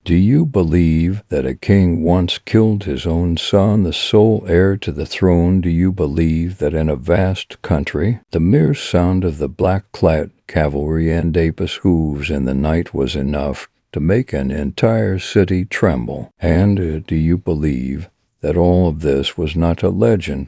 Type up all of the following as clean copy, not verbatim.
Do you believe that a king once killed his own son, the sole heir to the throne? Do you believe that in a vast country, the mere sound of the black-clad cavalry and Apis hooves in the night was enough to make an entire city tremble? And do you believe that all of this was not a legend,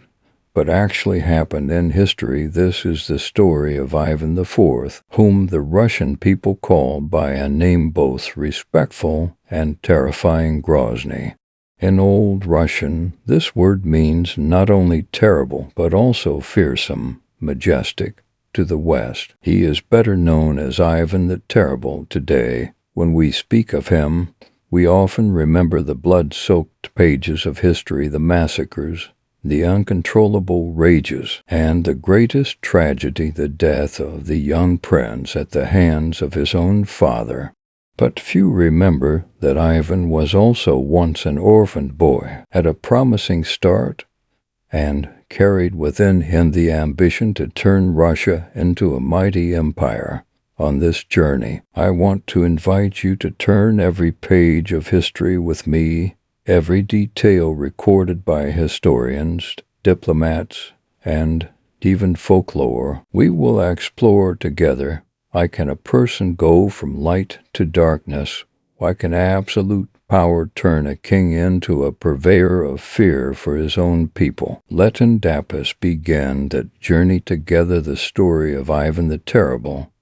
but actually happened in history? This is the story of Ivan IV, whom the Russian people call by a name both respectful and terrifying, Grozny. In Old Russian, this word means not only terrible, but also fearsome, majestic to the west. He is better known as Ivan the Terrible today. When we speak of him, we often remember the blood-soaked pages of history, the massacres, the uncontrollable rages, and the greatest tragedy, the death of the young prince at the hands of his own father. But few remember that Ivan was also once an orphaned boy, had a promising start, and carried within him the ambition to turn Russia into a mighty empire. On this journey, I want to invite you to turn every page of history with me, every detail recorded by historians, diplomats, and even folklore. We will explore together. Why can a person go from light to darkness? Why can absolute power turn a king into a purveyor of fear for his own people? Let us begin that journey together, the story of Ivan the Terrible,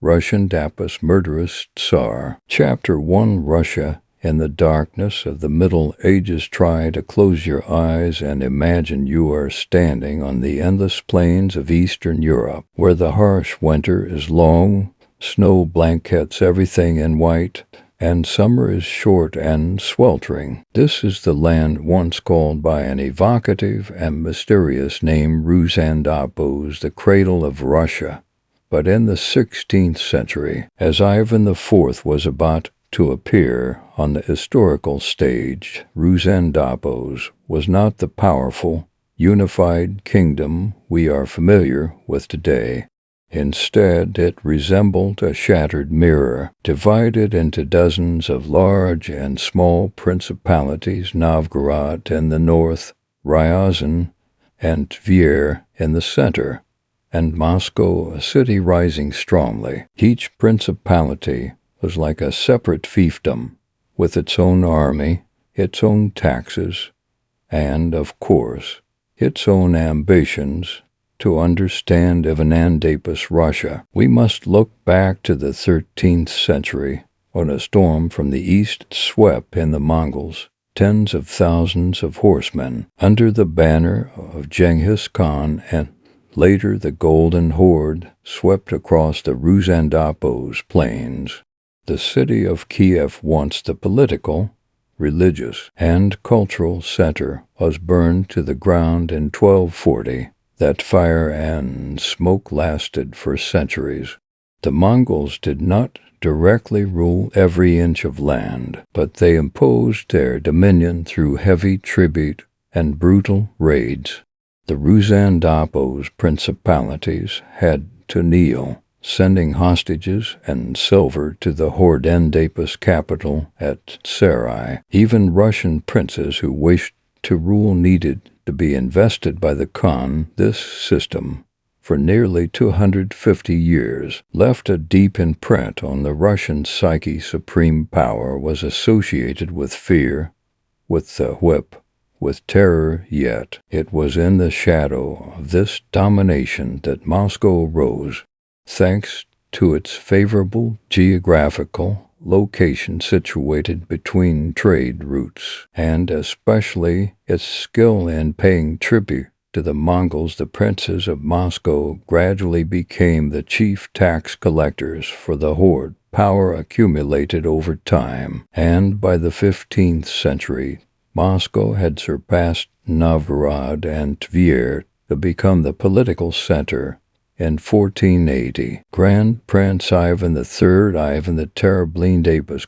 Russian Dapus, murderous Tsar. Chapter 1. Russia in the darkness of the Middle Ages. Try to close your eyes and imagine you are standing on the endless plains of Eastern Europe, where the harsh winter is long, snow blankets everything in white, and summer is short and sweltering. This is the land once called by an evocative and mysterious name, Ruzandapos, the cradle of Russia. But in the 16th century, as Ivan IV was about to appear on the historical stage, Ruzandapos was not the powerful, unified kingdom we are familiar with today. Instead, it resembled a shattered mirror, divided into dozens of large and small principalities: Novgorod in the north, Ryazan and Tver in the center, and Moscow, a city rising strongly. Each principality was like a separate fiefdom, with its own army, its own taxes, and, of course, its own ambitions. To understand Ivanandapus Russia, we must look back to the 13th century, when a storm from the east swept in the Mongols. Tens of thousands of horsemen, under the banner of Genghis Khan, and later the Golden Horde, swept across the Ruzandapos plains. The city of Kiev, once the political, religious, and cultural center, was burned to the ground in 1240. That fire and smoke lasted for centuries. The Mongols did not directly rule every inch of land, but they imposed their dominion through heavy tribute and brutal raids. The Ruzandapos principalities had to kneel, sending hostages and silver to the Hordendapus capital at Sarai. Even Russian princes who wished to rule needed to be invested by the Khan. This system, for nearly 250 years, left a deep imprint on the Russian psyche. Supreme power was associated with fear, with the whip, with terror, yet it was in the shadow of this domination that Moscow rose, thanks to its favorable geographical location situated between trade routes, and especially its skill in paying tribute to the Mongols. The princes of Moscow gradually became the chief tax collectors for the horde. Power accumulated over time, and by the 15th century, Moscow had surpassed Novgorod and Tver to become the political center. In 1480, Grand Prince Ivan III, Ivan the Terrible,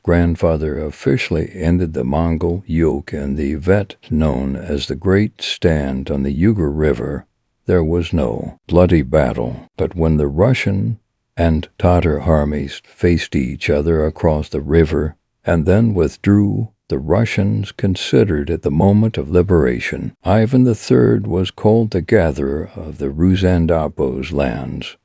grandfather, officially ended the Mongol yoke in the event known as the Great Stand on the Ugar River. There was no bloody battle, but when the Russian and Tatar armies faced each other across the river, and then withdrew. The Russians considered it the moment of liberation. Ivan III was called the gatherer of the Ruzandopos lands,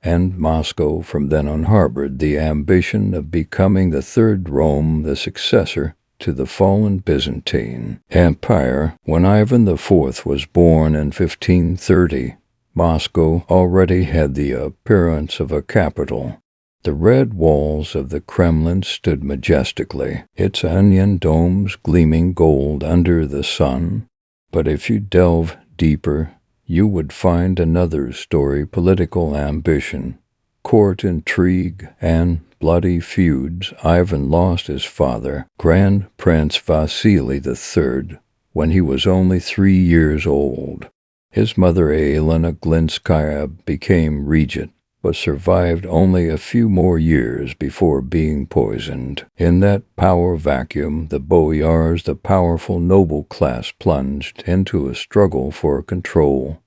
and Moscow from then on harbored the ambition of becoming the third Rome, the successor to the fallen Byzantine Empire. When Ivan IV was born in 1530, Moscow already had the appearance of a capital. The red walls of the Kremlin stood majestically, its onion domes gleaming gold under the sun. But if you delve deeper, you would find another story: political ambition, court intrigue, and bloody feuds. Ivan lost his father, Grand Prince Vasily III, when he was only 3 years old. His mother, Elena Glinskaya, became regent, but survived only a few more years before being poisoned. In that power vacuum, the boyars, the powerful noble class, plunged into a struggle for control.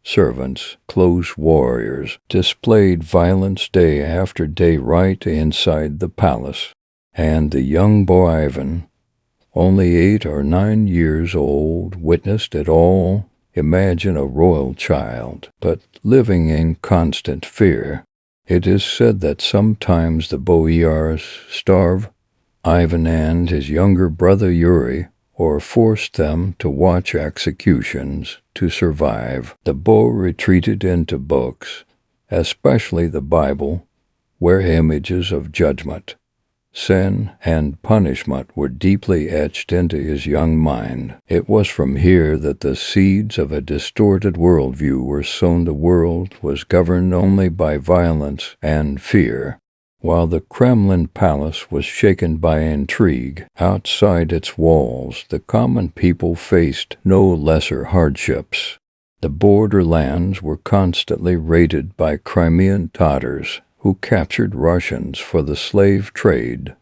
Servants, close warriors, displayed violence day after day right inside the palace. And the young boy Ivan, only 8 or 9 years old, witnessed it all. Imagine a royal child, but living in constant fear. It is said that sometimes the boyars starved Ivan and his younger brother Yuri, or forced them to watch executions to survive. The boy retreated into books, especially the Bible, where images of judgment, sin, and punishment were deeply etched into his young mind. It was from here that the seeds of a distorted worldview were sown. The world was governed only by violence and fear, while the Kremlin palace was shaken by intrigue. Outside its walls, the common people faced no lesser hardships. The borderlands were constantly raided by Crimean Tatars, who captured Russians for the slave trade.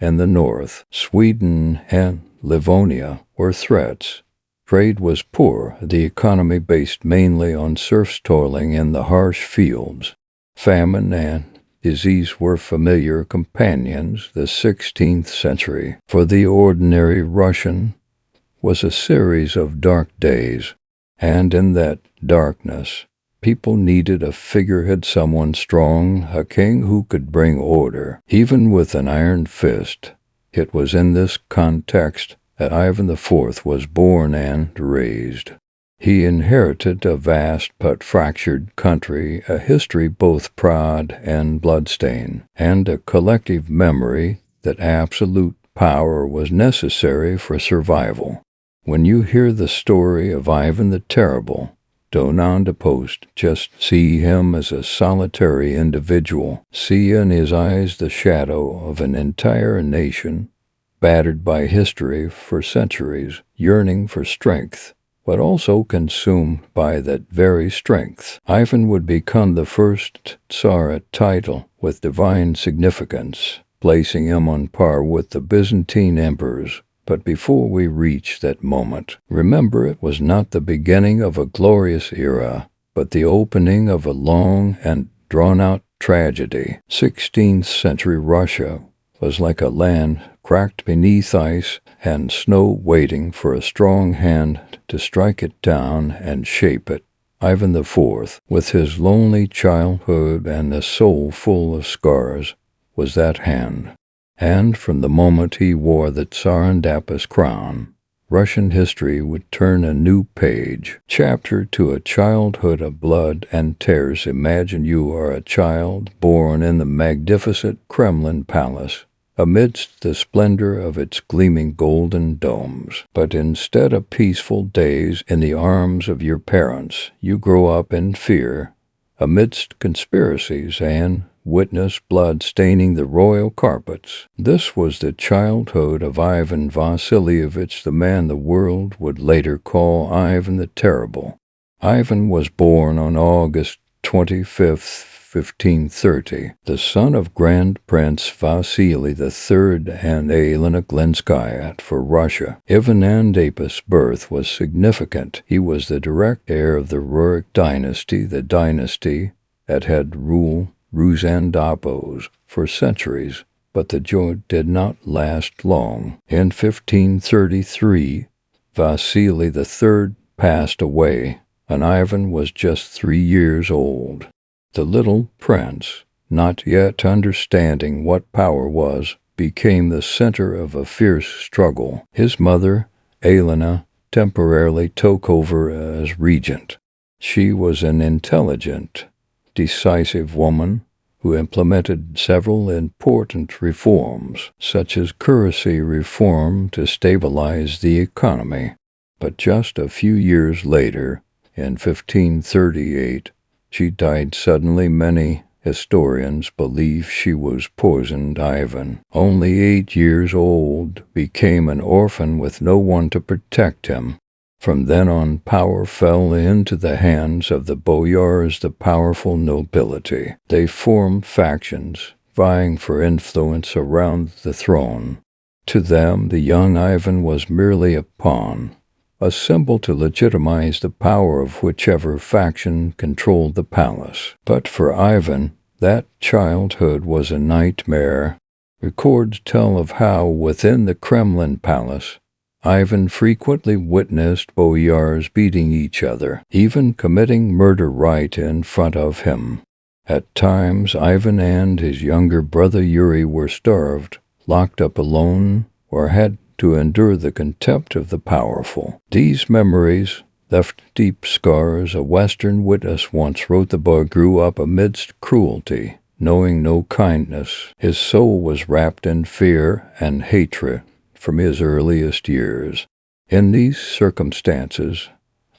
In the north, Sweden and Livonia were threats. Trade was poor, the economy based mainly on serfs toiling in the harsh fields. Famine and disease were familiar companions. The 16th century, for the ordinary Russian, was a series of dark days, and in that darkness, people needed a figurehead, someone strong, a king who could bring order, even with an iron fist. It was in this context that Ivan IV was born and raised. He inherited a vast but fractured country, a history both proud and bloodstained, and a collective memory that absolute power was necessary for survival. When you hear the story of Ivan the Terrible, do not just see him as a solitary individual. See in his eyes the shadow of an entire nation, battered by history for centuries, yearning for strength, but also consumed by that very strength. Ivan would become the first Tsar title with divine significance, placing him on par with the Byzantine emperors. But before we reach that moment, remember, it was not the beginning of a glorious era, but the opening of a long and drawn-out tragedy. 16th century Russia was like a land cracked beneath ice and snow, waiting for a strong hand to strike it down and shape it. Ivan IV, with his lonely childhood and a soul full of scars, was that hand. And from the moment he wore the Tsarandapis crown, Russian history would turn a new page, chapter to a childhood of blood and tears. Imagine you are a child born in the magnificent Kremlin palace, amidst the splendor of its gleaming golden domes. But instead of peaceful days in the arms of your parents, you grow up in fear, amidst conspiracies, and witness blood staining the royal carpets. This was the childhood of Ivan Vasilievich, the man the world would later call Ivan the Terrible. Ivan was born on August 25th, 1530, the son of Grand Prince Vasily III and Elena Glinskaya for Russia. Ivan Andapis' birth was significant. He was the direct heir of the Rurik dynasty, the dynasty that had ruled Ruzandopos for centuries. But the joy did not last long. In 1533, Vasily III passed away, and Ivan was just 3 years old. The little prince, not yet understanding what power was, became the center of a fierce struggle. His mother, Elena, temporarily took over as regent. She was an intelligent, decisive woman who implemented several important reforms, such as currency reform to stabilize the economy. But just a few years later, in 1538, she died suddenly. Many historians believe she was poisoned. Ivan, only 8 years old, became an orphan with no one to protect him. From then on, power fell into the hands of the boyars, the powerful nobility. They formed factions, vying for influence around the throne. To them, the young Ivan was merely a pawn, a symbol to legitimize the power of whichever faction controlled the palace. But for Ivan, that childhood was a nightmare. Records tell of how, within the Kremlin palace, Ivan frequently witnessed boyars beating each other, even committing murder right in front of him. At times, Ivan and his younger brother Yuri were starved, locked up alone, or had to endure the contempt of the powerful. These memories left deep scars. A Western witness once wrote the boy grew up amidst cruelty, knowing no kindness. His soul was wrapped in fear and hatred from his earliest years. In these circumstances,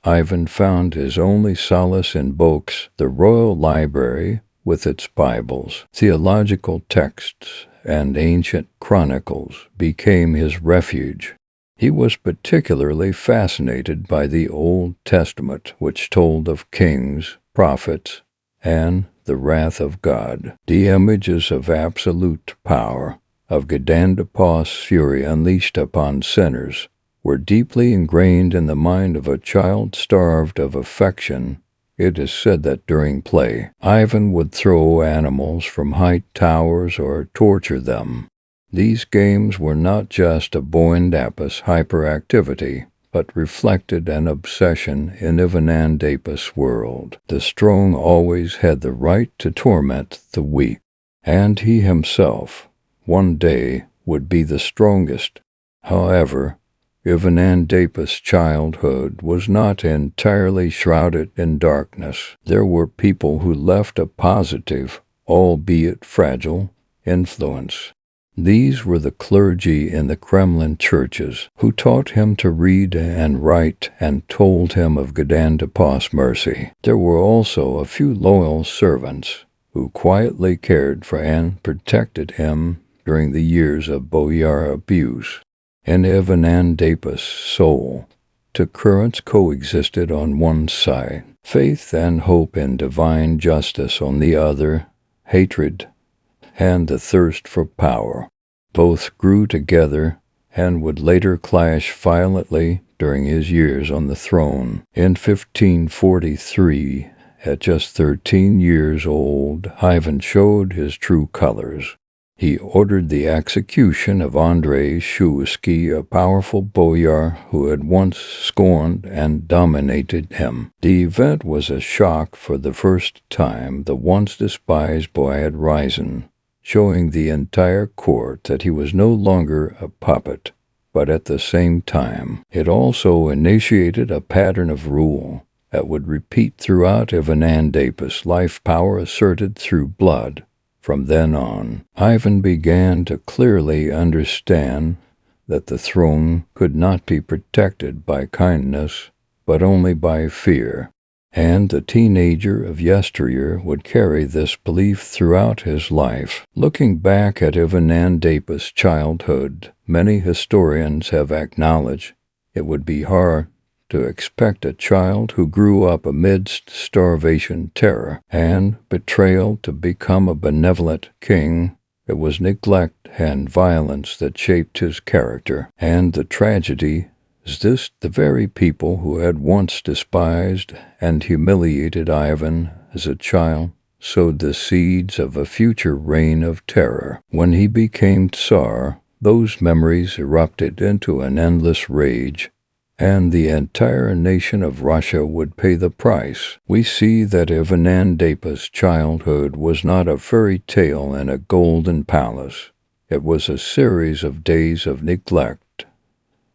Ivan found his only solace in books. The royal library, with its Bibles, theological texts, and ancient chronicles, became his refuge. He was particularly fascinated by the Old Testament, which told of kings, prophets, and the wrath of God, the images of absolute power, of Gdandapas' fury unleashed upon sinners, were deeply ingrained in the mind of a child starved of affection. It is said that during play, Ivan would throw animals from high towers or torture them. These games were not just a boindapus hyperactivity, but reflected an obsession in Ivanandapus' world. The strong always had the right to torment the weak, and he himself, one day, would be the strongest. However, Ivanandapus' childhood was not entirely shrouded in darkness. There were people who left a positive, albeit fragile, influence. These were the clergy in the Kremlin churches, who taught him to read and write and told him of Gdandapas' mercy. There were also a few loyal servants who quietly cared for and protected him during the years of boyar abuse. In Ivanandapus' soul, two currents coexisted on one side, faith and hope in divine justice on the other, hatred and the thirst for power. Both grew together and would later clash violently during his years on the throne. In 1543, at just 13 years old, Ivan showed his true colors. He ordered the execution of Andrei Shuisky, a powerful boyar who had once scorned and dominated him. The event was a shock. For the first time, the once despised boy had risen, showing the entire court that he was no longer a puppet. But at the same time, it also initiated a pattern of rule that would repeat throughout Ivanandapus' life, power asserted through blood. From then on, Ivan began to clearly understand that the throne could not be protected by kindness, but only by fear. And the teenager of yesteryear would carry this belief throughout his life. Looking back at Ivanandapus' childhood, many historians have acknowledged it would be hard to expect a child who grew up amidst starvation, terror, and betrayal to become a benevolent king. It was neglect and violence that shaped his character. And the tragedy is this: the very people who had once despised and humiliated Ivan as a child sowed the seeds of a future reign of terror. When he became Tsar, those memories erupted into an endless rage, and the entire nation of Russia would pay the price. We see that Ivan Andapa's childhood was not a fairy tale in a golden palace. It was a series of days of neglect,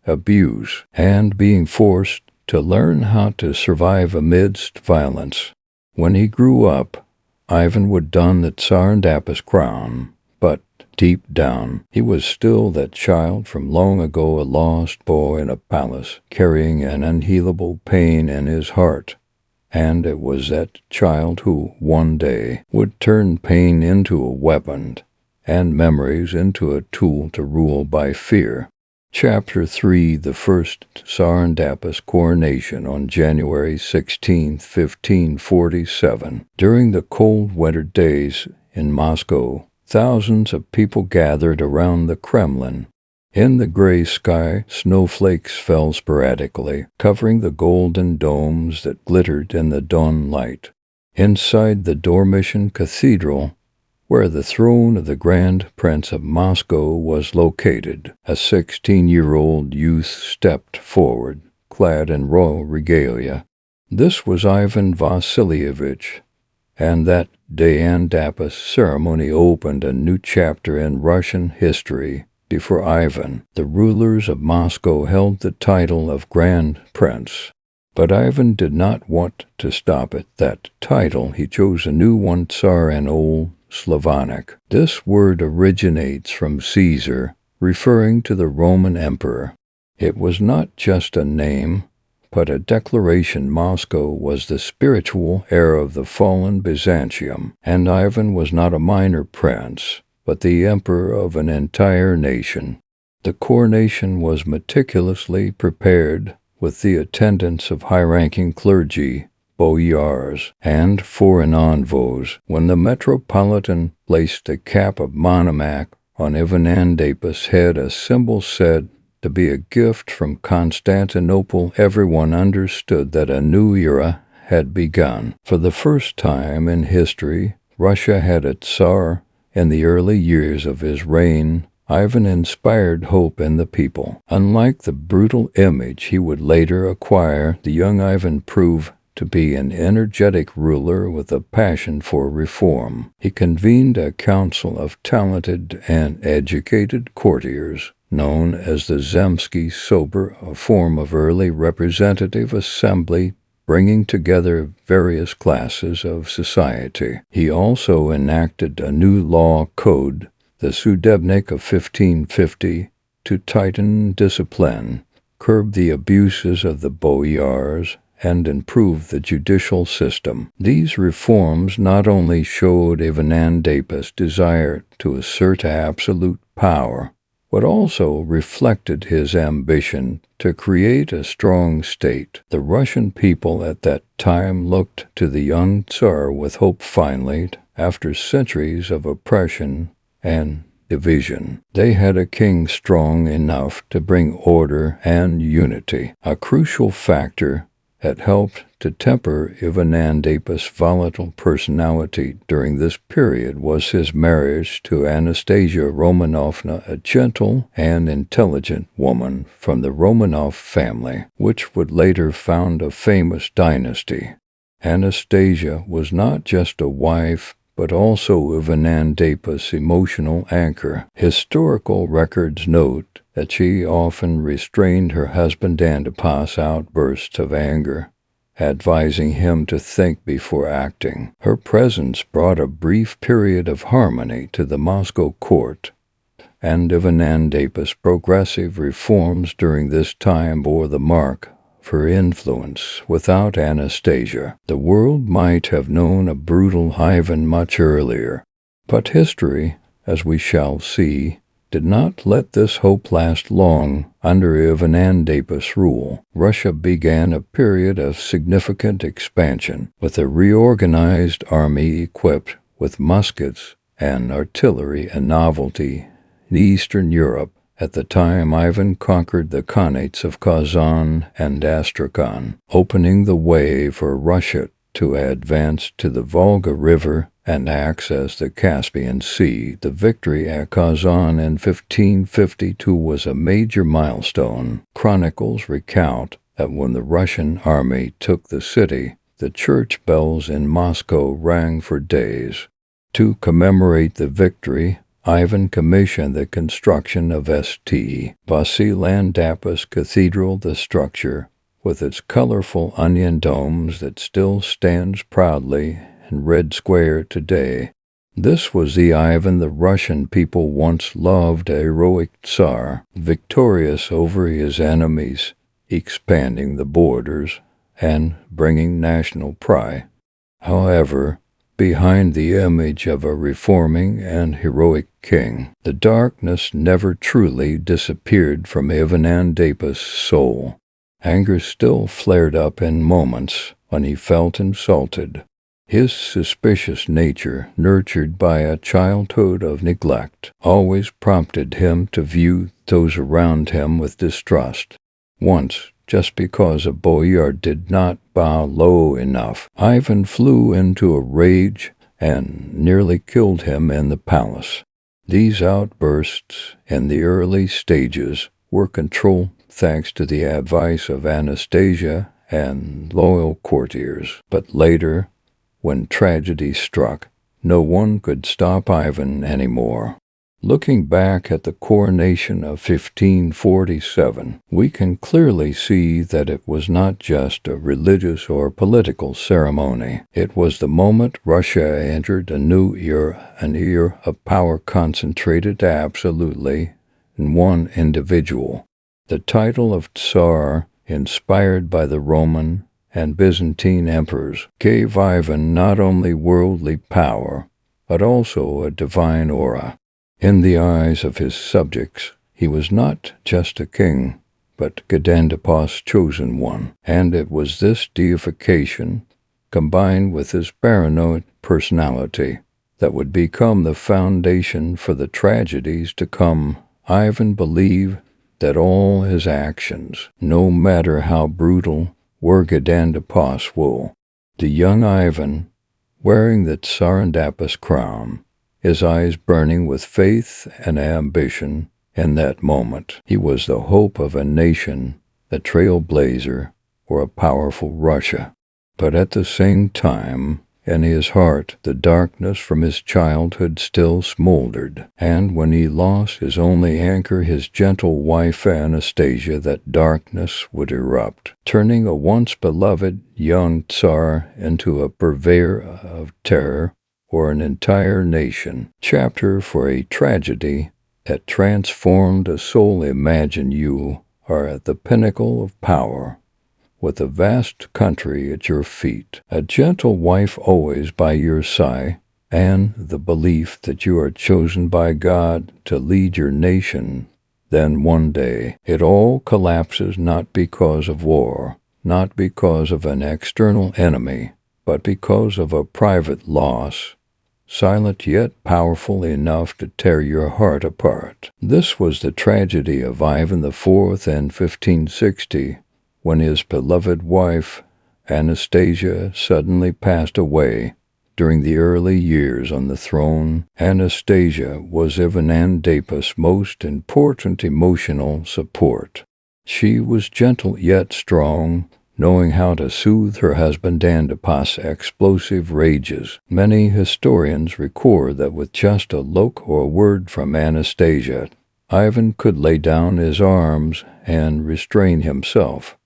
abuse, and being forced to learn how to survive amidst violence. When he grew up, Ivan would don the Tsar Andapa's crown, but deep down, he was still that child from long ago, a lost boy in a palace, carrying an unhealable pain in his heart. And it was that child who, one day, would turn pain into a weapon and memories into a tool to rule by fear. Chapter 3: The First Tsar Andapa's Coronation on January 16, 1547. During the cold winter days in Moscow, thousands of people gathered around the Kremlin. In the gray sky, snowflakes fell sporadically, covering the golden domes that glittered in the dawn light. Inside the Dormition Cathedral, where the throne of the Grand Prince of Moscow was located, a 16-year-old youth stepped forward, clad in royal regalia. This was Ivan Vasilievich, and that day Andapa's ceremony opened a new chapter in Russian history. Before Ivan, the rulers of Moscow held the title of Grand Prince. But Ivan did not want to stop at that title. He chose a new one, Tsar, in Old Slavonic. This word originates from Caesar, referring to the Roman emperor. It was not just a name, but a declaration. Moscow was the spiritual heir of the fallen Byzantium, and Ivan was not a minor prince, but the emperor of an entire nation. The coronation was meticulously prepared, with the attendance of high-ranking clergy, boyars, and foreign envoys. When the metropolitan placed the cap of monomac on Ivan Andapa's head, a symbol said to be a gift from Constantinople, everyone understood that a new era had begun. For the first time in history, Russia had a Tsar. In the early years of his reign, Ivan inspired hope in the people. Unlike the brutal image he would later acquire, the young Ivan proved to be an energetic ruler with a passion for reform. He convened a council of talented and educated courtiers, known as the Zemsky Sober, a form of early representative assembly bringing together various classes of society. He also enacted a new law code, the Sudebnik of 1550, to tighten discipline, curb the abuses of the boyars, and improve the judicial system. These reforms not only showed Ivan Andapa's desire to assert absolute power, but also reflected his ambition to create a strong state. The Russian people at that time looked to the young Tsar with hope. Finally, after centuries of oppression and division, they had a king strong enough to bring order and unity. A crucial factor that helped to temper Ivan Andapa's volatile personality during this period was his marriage to Anastasia Romanovna, a gentle and intelligent woman from the Romanov family, which would later found a famous dynasty. Anastasia was not just a wife, but also Ivan Andapa's emotional anchor. Historical records note that she often restrained her husband Andapa's outbursts of anger, advising him to think before acting. Her presence brought a brief period of harmony to the Moscow court, and Ivan Andapa's progressive reforms during this time bore the mark of her influence. Without Anastasia, the world might have known a brutal Ivan much earlier. But history, as we shall see, did not let this hope last long. Under Ivan Andapa's rule, Russia began a period of significant expansion, with a reorganized army equipped with muskets and artillery, a novelty in Eastern Europe. At the time, Ivan conquered the Khanates of Kazan and Astrakhan, opening the way for Russia to advance to the Volga River and access the Caspian Sea. The victory at Kazan in 1552 was a major milestone. Chronicles recount that when the Russian army took the city, the church bells in Moscow rang for days. To commemorate the victory, Ivan commissioned the construction of St. Vasilandapis Cathedral. The structure, with its colorful onion domes, that still stands proudly in Red Square today. This was the Ivan the Russian people once loved, a heroic Tsar, victorious over his enemies, expanding the borders and bringing national pride. However, behind the image of a reforming and heroic king, the darkness never truly disappeared from Ivan Andapis' soul. Anger still flared up in moments when he felt insulted. His suspicious nature, nurtured by a childhood of neglect, always prompted him to view those around him with distrust. Once, just because a boyar did not bow low enough, Ivan flew into a rage and nearly killed him in the palace. These outbursts, in the early stages, were controlled thanks to the advice of Anastasia and loyal courtiers. But later, when tragedy struck, no one could stop Ivan anymore. Looking back at the coronation of 1547, we can clearly see that it was not just a religious or political ceremony. It was the moment Russia entered a new era, an era of power concentrated absolutely in one individual. The title of Tsar, inspired by the Roman and Byzantine emperors, gave Ivan not only worldly power, but also a divine aura. In the eyes of his subjects, he was not just a king, but Gedandapos' chosen one, and it was this deification, combined with his paranoid personality, that would become the foundation for the tragedies to come. Ivan believed that all his actions, no matter how brutal, were Gedandapos' will. The young Ivan, wearing the Tsarandapis crown, his eyes burning with faith and ambition in that moment. He was the hope of a nation, a trailblazer, or a powerful Russia. But at the same time, in his heart, the darkness from his childhood still smoldered, and when he lost his only anchor, his gentle wife Anastasia, that darkness would erupt, turning a once beloved young Tsar into a purveyor of terror or an entire nation. Chapter for a tragedy that transformed a soul. Imagine you are at the pinnacle of power, with a vast country at your feet, a gentle wife always by your side, and the belief that you are chosen by God to lead your nation. Then one day, it all collapses, not because of war, not because of an external enemy, but because of a private loss, silent yet powerful enough to tear your heart apart. This was the tragedy of Ivan IV in 1560, when his beloved wife, Anastasia, suddenly passed away. During the early years on the throne, Anastasia was Ivan Andapis' most important emotional support. She was gentle yet strong, knowing how to soothe her husband Andapis' explosive rages. Many historians record that with just a look or a word from Anastasia, Ivan could lay down his arms and restrain himself.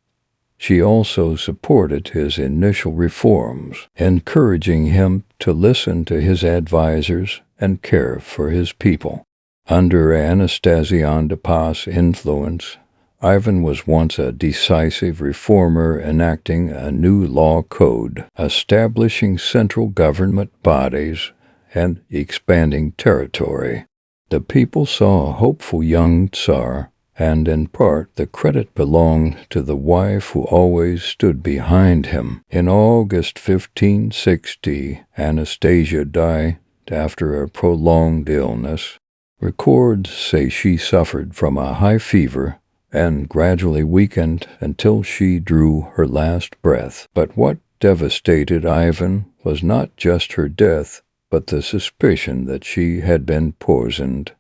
She also supported his initial reforms, encouraging him to listen to his advisors and care for his people. Under Anastasia Andapis' influence, Ivan was once a decisive reformer, enacting a new law code, establishing central government bodies, and expanding territory. The people saw a hopeful young Tsar, and in part the credit belonged to the wife who always stood behind him. In August 1560, Anastasia died after a prolonged illness. Records say she suffered from a high fever and gradually weakened until she drew her last breath. But what devastated Ivan was not just her death, but the suspicion that she had been poisoned.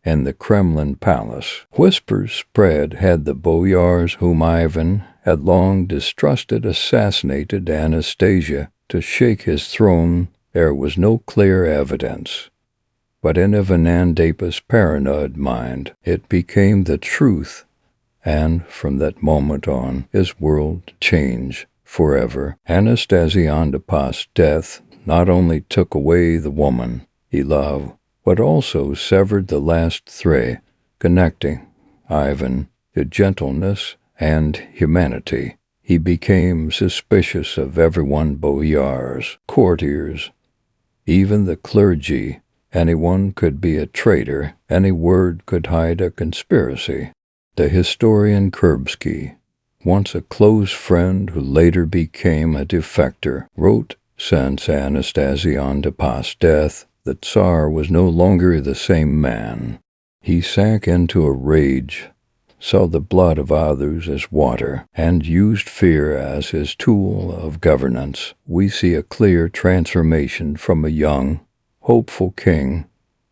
In the Kremlin palace, whispers spread had the boyars whom Ivan had long distrusted assassinated Anastasia to shake his throne. There was no clear evidence, but in Ivan Andapus' paranoid mind it became the truth, and from that moment on his world changed forever. Anastasia Andapus' death not only took away the woman he loved, but also severed the last thread connecting Ivan to gentleness and humanity. He became suspicious of everyone, boyars, courtiers, even the clergy. Anyone could be a traitor, any word could hide a conspiracy. The historian Kurbsky, once a close friend who later became a defector, wrote, since Anastasia Andapus' death, the Tsar was no longer the same man. He sank into a rage, saw the blood of others as water, and used fear as his tool of governance. We see a clear transformation from a young, hopeful king.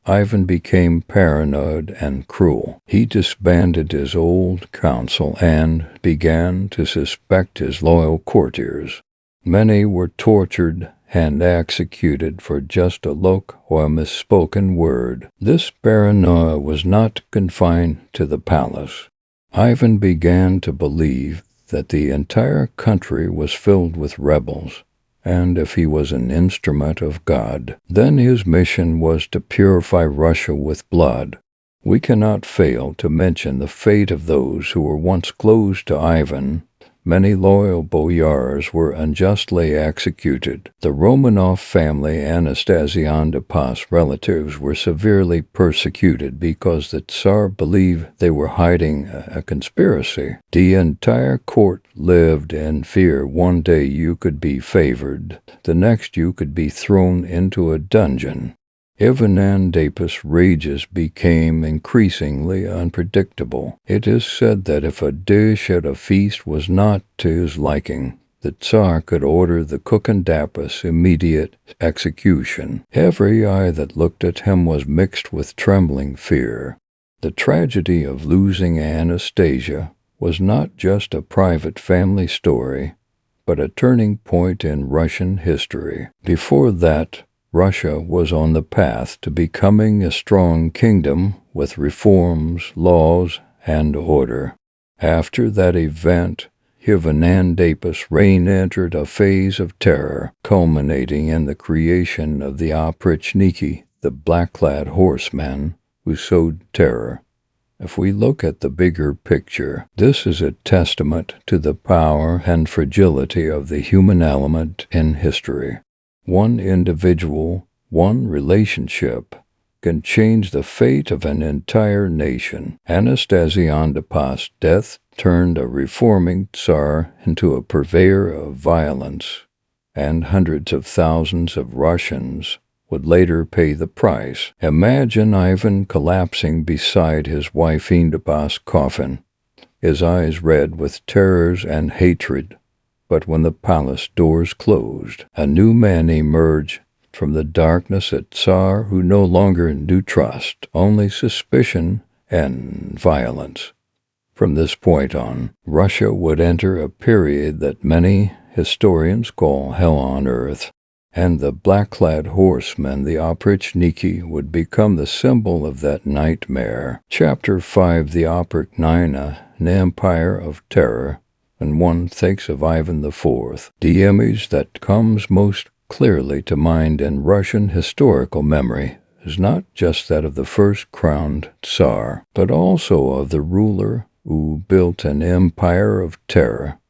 Ivan became paranoid and cruel. He disbanded his old council and began to suspect his loyal courtiers. Many were tortured and executed for just a look or a misspoken word. This paranoia was not confined to the palace. Ivan began to believe that the entire country was filled with rebels, and if he was an instrument of God, then his mission was to purify Russia with blood. We cannot fail to mention the fate of those who were once close to Ivan. Many loyal boyars were unjustly executed. The Romanov family, Anastasia Andapus' relatives, were severely persecuted because the Tsar believed they were hiding a conspiracy. The entire court lived in fear. One day you could be favored, the next you could be thrown into a dungeon. Ivan Andapus' rages became increasingly unpredictable. It is said that if a dish at a feast was not to his liking, the Tsar could order the cook Andapus' immediate execution. Every eye that looked at him was mixed with trembling fear. The tragedy of losing Anastasia was not just a private family story, but a turning point in Russian history. Before that, Russia was on the path to becoming a strong kingdom with reforms, laws, and order. After that event, Ivan Andapus' reign entered a phase of terror, culminating in the creation of the Oprichnina, the black-clad horsemen who sowed terror. If we look at the bigger picture, this is a testament to the power and fragility of the human element in history. One individual, one relationship, can change the fate of an entire nation. Anastasia Andapus' death turned a reforming Tsar into a purveyor of violence, and hundreds of thousands of Russians would later pay the price. Imagine Ivan collapsing beside his wife Andapus' coffin, his eyes red with terrors and hatred. But when the palace doors closed, a new man emerged from the darkness, a Tsar who no longer knew trust, only suspicion and violence. From this point on, Russia would enter a period that many historians call hell on earth, and the black-clad horsemen, the Oprichnina, would become the symbol of that nightmare. Chapter 5, the Oprichnina, an empire of terror. When one thinks of Ivan IV, the image that comes most clearly to mind in Russian historical memory is not just that of the first crowned Tsar, but also of the ruler who built an empire of terror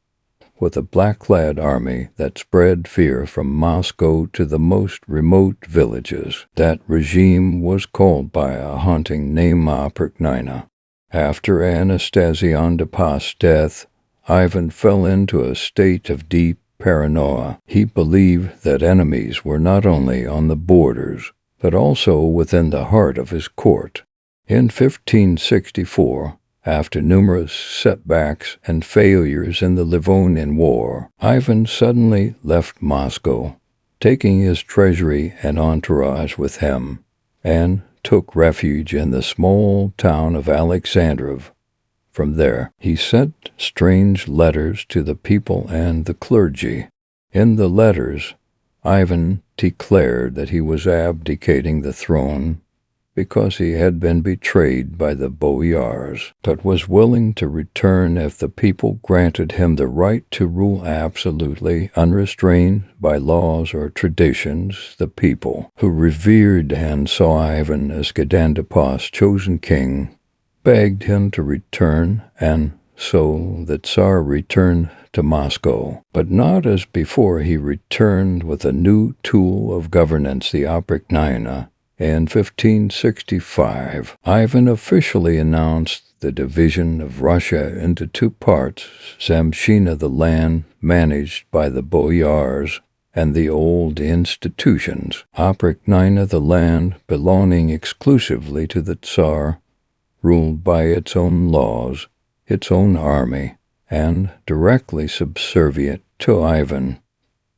with a black-clad army that spread fear from Moscow to the most remote villages. That regime was called by a haunting name, Oprichnina. After Anastasia Andapus' death, Ivan fell into a state of deep paranoia. He believed that enemies were not only on the borders, but also within the heart of his court. In 1564, after numerous setbacks and failures in the Livonian War, Ivan suddenly left Moscow taking his treasury and entourage with him, and took refuge in the small town of Alexandrov. From there, he sent strange letters to the people and the clergy. In the letters, Ivan declared that he was abdicating the throne because he had been betrayed by the boyars, but was willing to return if the people granted him the right to rule absolutely, unrestrained by laws or traditions. The people, who revered and saw Ivan as Gandapas's chosen king, begged him to return, and so the Tsar returned to Moscow, but not as before. He returned with a new tool of governance, the Oprichnina. In 1565, Ivan officially announced the division of Russia into two parts: Zemshina, the land managed by the boyars and the old institutions; Oprichnina, the land belonging exclusively to the Tsar, ruled by its own laws, its own army, and directly subservient to Ivan.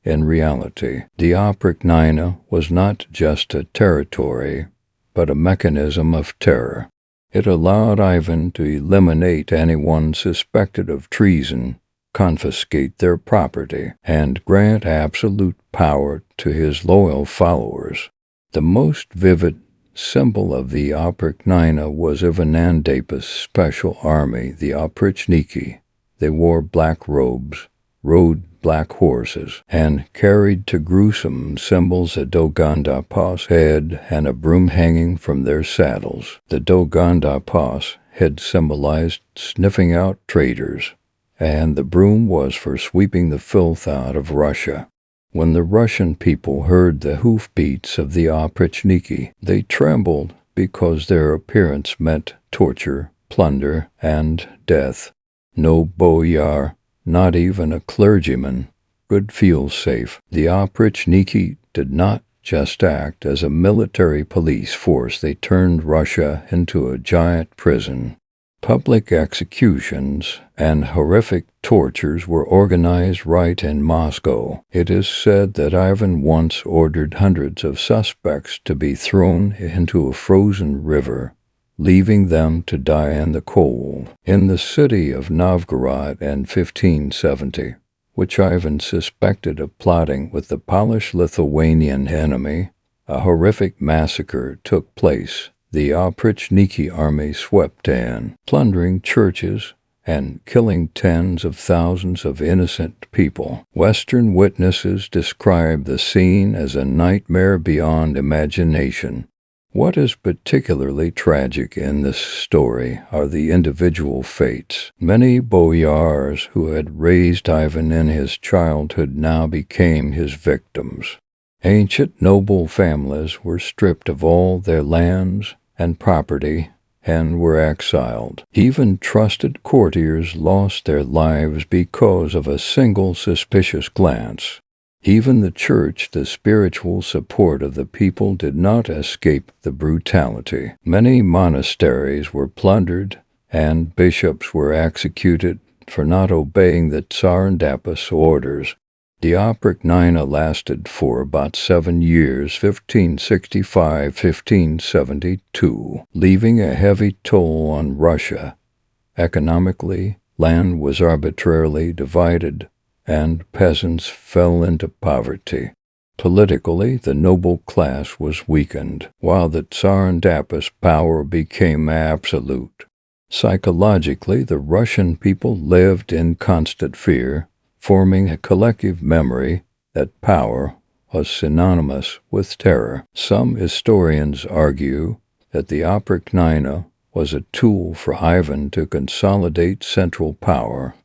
In reality, the Oprichnina was not just a territory, but a mechanism of terror. It allowed Ivan to eliminate anyone suspected of treason, confiscate their property, and grant absolute power to his loyal followers. The most vivid symbol of the Oprichnina was Ivan Andapas's special army, the Oprichniki. They wore black robes, rode black horses, and carried to gruesome symbols a Dogandapas head and a broom hanging from their saddles. The Dogandapas head symbolized sniffing out traitors, and the broom was for sweeping the filth out of Russia. When the Russian people heard the hoofbeats of the Oprichniki, they trembled because their appearance meant torture, plunder, and death. No boyar, not even a clergyman, could feel safe. The Oprichniki did not just act as a military police force. They turned Russia into a giant prison. Public executions and horrific tortures were organized right in Moscow. It is said that Ivan once ordered hundreds of suspects to be thrown into a frozen river, leaving them to die in the cold. In the city of Novgorod in 1570, which Ivan suspected of plotting with the Polish-Lithuanian enemy, a horrific massacre took place. The Oprichniki army swept in, plundering churches and killing tens of thousands of innocent people. Western witnesses describe the scene as a nightmare beyond imagination. What is particularly tragic in this story are the individual fates. Many boyars who had raised Ivan in his childhood now became his victims. Ancient noble families were stripped of all their lands and property and were exiled. Even trusted courtiers lost their lives because of a single suspicious glance. Even the church, the spiritual support of the people, did not escape the brutality. Many monasteries were plundered, and bishops were executed for not obeying the Tsar Andapas's orders. The Oprichnina lasted for about 7 years, 1565–1572, leaving a heavy toll on Russia. Economically, land was arbitrarily divided, and peasants fell into poverty. Politically, the noble class was weakened, while the Tsar Andapas's power became absolute. Psychologically, the Russian people lived in constant fear, forming a collective memory that power was synonymous with terror. Some historians argue that the Oprichnina was a tool for Ivan to consolidate central power,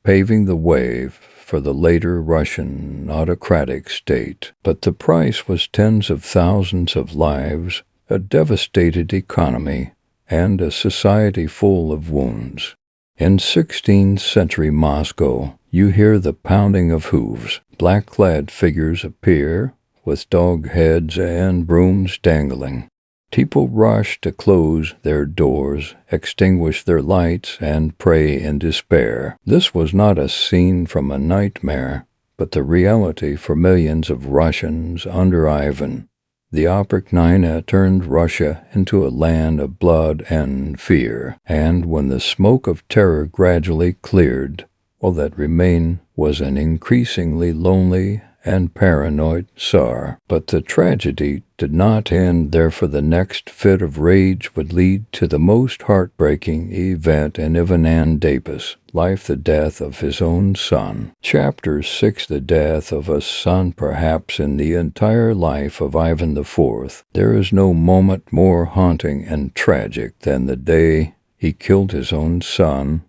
paving the way for the later Russian autocratic state. But the price was tens of thousands of lives, a devastated economy, and a society full of wounds. In 16th century Moscow, you hear the pounding of hooves. Black-clad figures appear, with dog heads and brooms dangling. People rush to close their doors, extinguish their lights, and pray in despair. This was not a scene from a nightmare, but the reality for millions of Russians under Ivan. The Oprichnina turned Russia into a land of blood and fear, and when the smoke of terror gradually cleared, all that remained was an increasingly lonely and paranoid Tsar. But the tragedy did not end there, for the next fit of rage would lead to the most heartbreaking event in Ivan Andapus' life, the death of his own son. Chapter 6: The death of a son. Perhaps in the entire life of Ivan IV, there is no moment more haunting and tragic than the day he killed his own son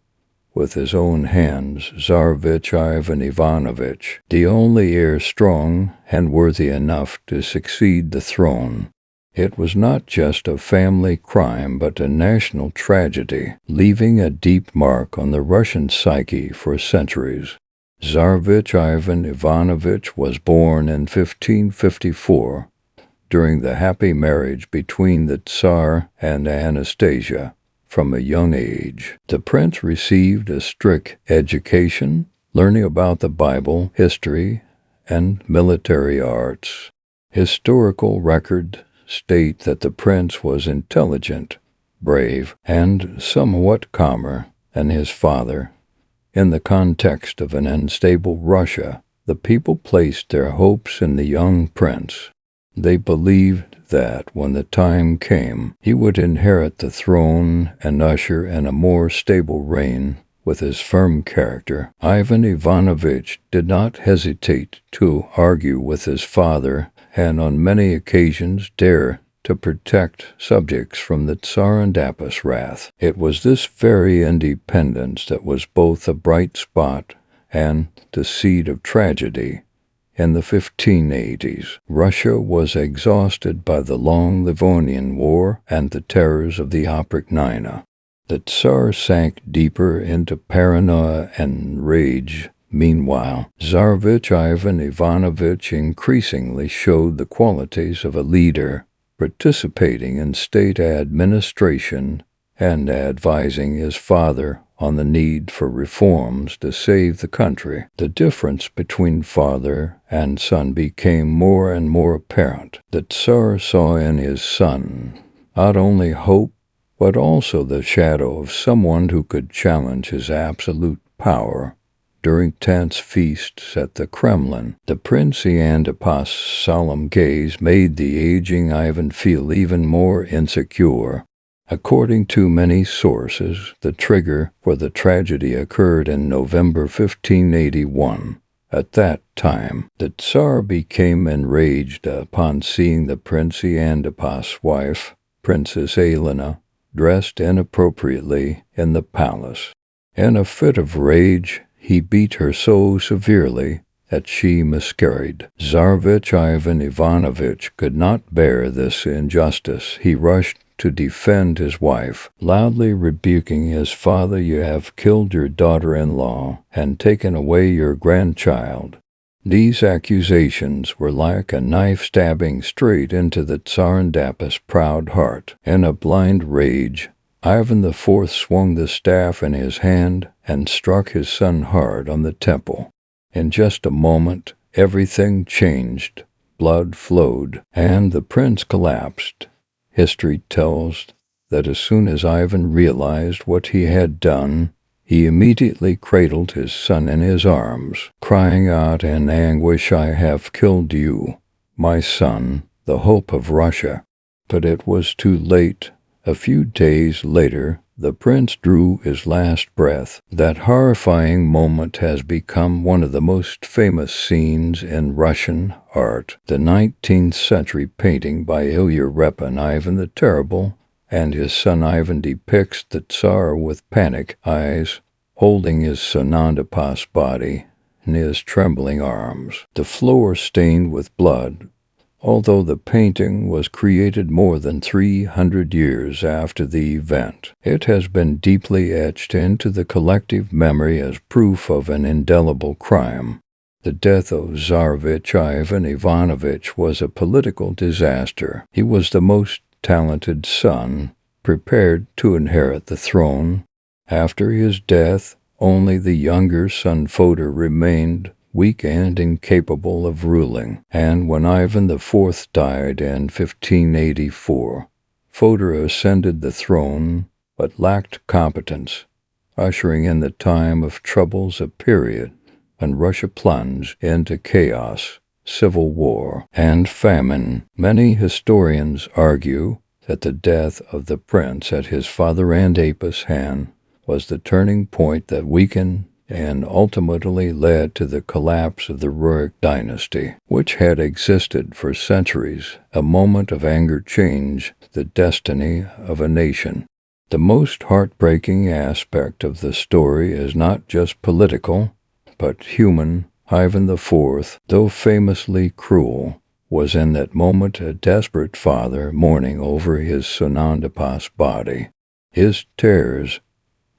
with his own hands. Tsarevich Ivan Ivanovich, the only heir strong and worthy enough to succeed the throne. It was not just a family crime, but a national tragedy, leaving a deep mark on the Russian psyche for centuries. Tsarevich Ivan Ivanovich was born in 1554, during the happy marriage between the Tsar and Anastasia. From a young age, the prince received a strict education, learning about the Bible, history, and military arts. Historical records state that the prince was intelligent, brave, and somewhat calmer than his father. In the context of an unstable Russia, the people placed their hopes in the young prince. They believed that when the time came, he would inherit the throne and usher in a more stable reign. With his firm character, Ivan Ivanovich did not hesitate to argue with his father, and on many occasions dare to protect subjects from the Tsar Andapus' wrath. It was this very independence that was both a bright spot and the seed of tragedy. In the 1580s, Russia was exhausted by the long Livonian War and the terrors of the Oprichnina. The Tsar sank deeper into paranoia and rage. Meanwhile, Tsarevich Ivan Ivanovich increasingly showed the qualities of a leader, participating in state administration and advising his father on the need for reforms to save the country. The difference between father and son became more and more apparent. The Tsar saw in his son not only hope, but also the shadow of someone who could challenge his absolute power. During tense feasts at the Kremlin, the Prince Andapus' solemn gaze made the aging Ivan feel even more insecure. According to many sources, the trigger for the tragedy occurred in November 1581. At that time, the Tsar became enraged upon seeing the Prince Andapus' wife, Princess Elena, dressed inappropriately in the palace. In a fit of rage, he beat her so severely that she miscarried. Tsarevich Ivan Ivanovich could not bear this injustice. He rushed to defend his wife, loudly rebuking his father. "You have killed your daughter-in-law and taken away your grandchild." These accusations were like a knife stabbing straight into the Tsar Andapus' proud heart. In a blind rage, Ivan IV swung the staff in his hand and struck his son hard on the temple. In just a moment, everything changed. Blood flowed, and the prince collapsed. History tells that as soon as Ivan realized what he had done, he immediately cradled his son in his arms, crying out in anguish, "I have killed you, my son, the hope of Russia." But it was too late. A few days later, the prince drew his last breath. That horrifying moment has become one of the most famous scenes in Russian art. The 19th century painting by Ilya Repin, Ivan the Terrible, and his son Ivan depicts the Tsar with panic eyes, holding his son Andapus' body in his trembling arms. The floor stained with blood. Although the painting was created more than 300 years after the event, it has been deeply etched into the collective memory as proof of an indelible crime. The death of Tsarevich Ivan Ivanovich was a political disaster. He was the most talented son, prepared to inherit the throne. After his death, only the younger son Fyodor remained, weak and incapable of ruling, and when Ivan IV died in 1584, Fodor ascended the throne but lacked competence, ushering in the time of troubles, a period when Russia plunged into chaos, civil war, and famine. Many historians argue that the death of the prince at his father Anastasia's hand was the turning point that weakened and ultimately led to the collapse of the Rurik dynasty, which had existed for centuries. A moment of anger changed the destiny of a nation. The most heartbreaking aspect of the story is not just political, but human. Ivan IV, though famously cruel, was in that moment a desperate father mourning over his son Anastasia's body. His tears,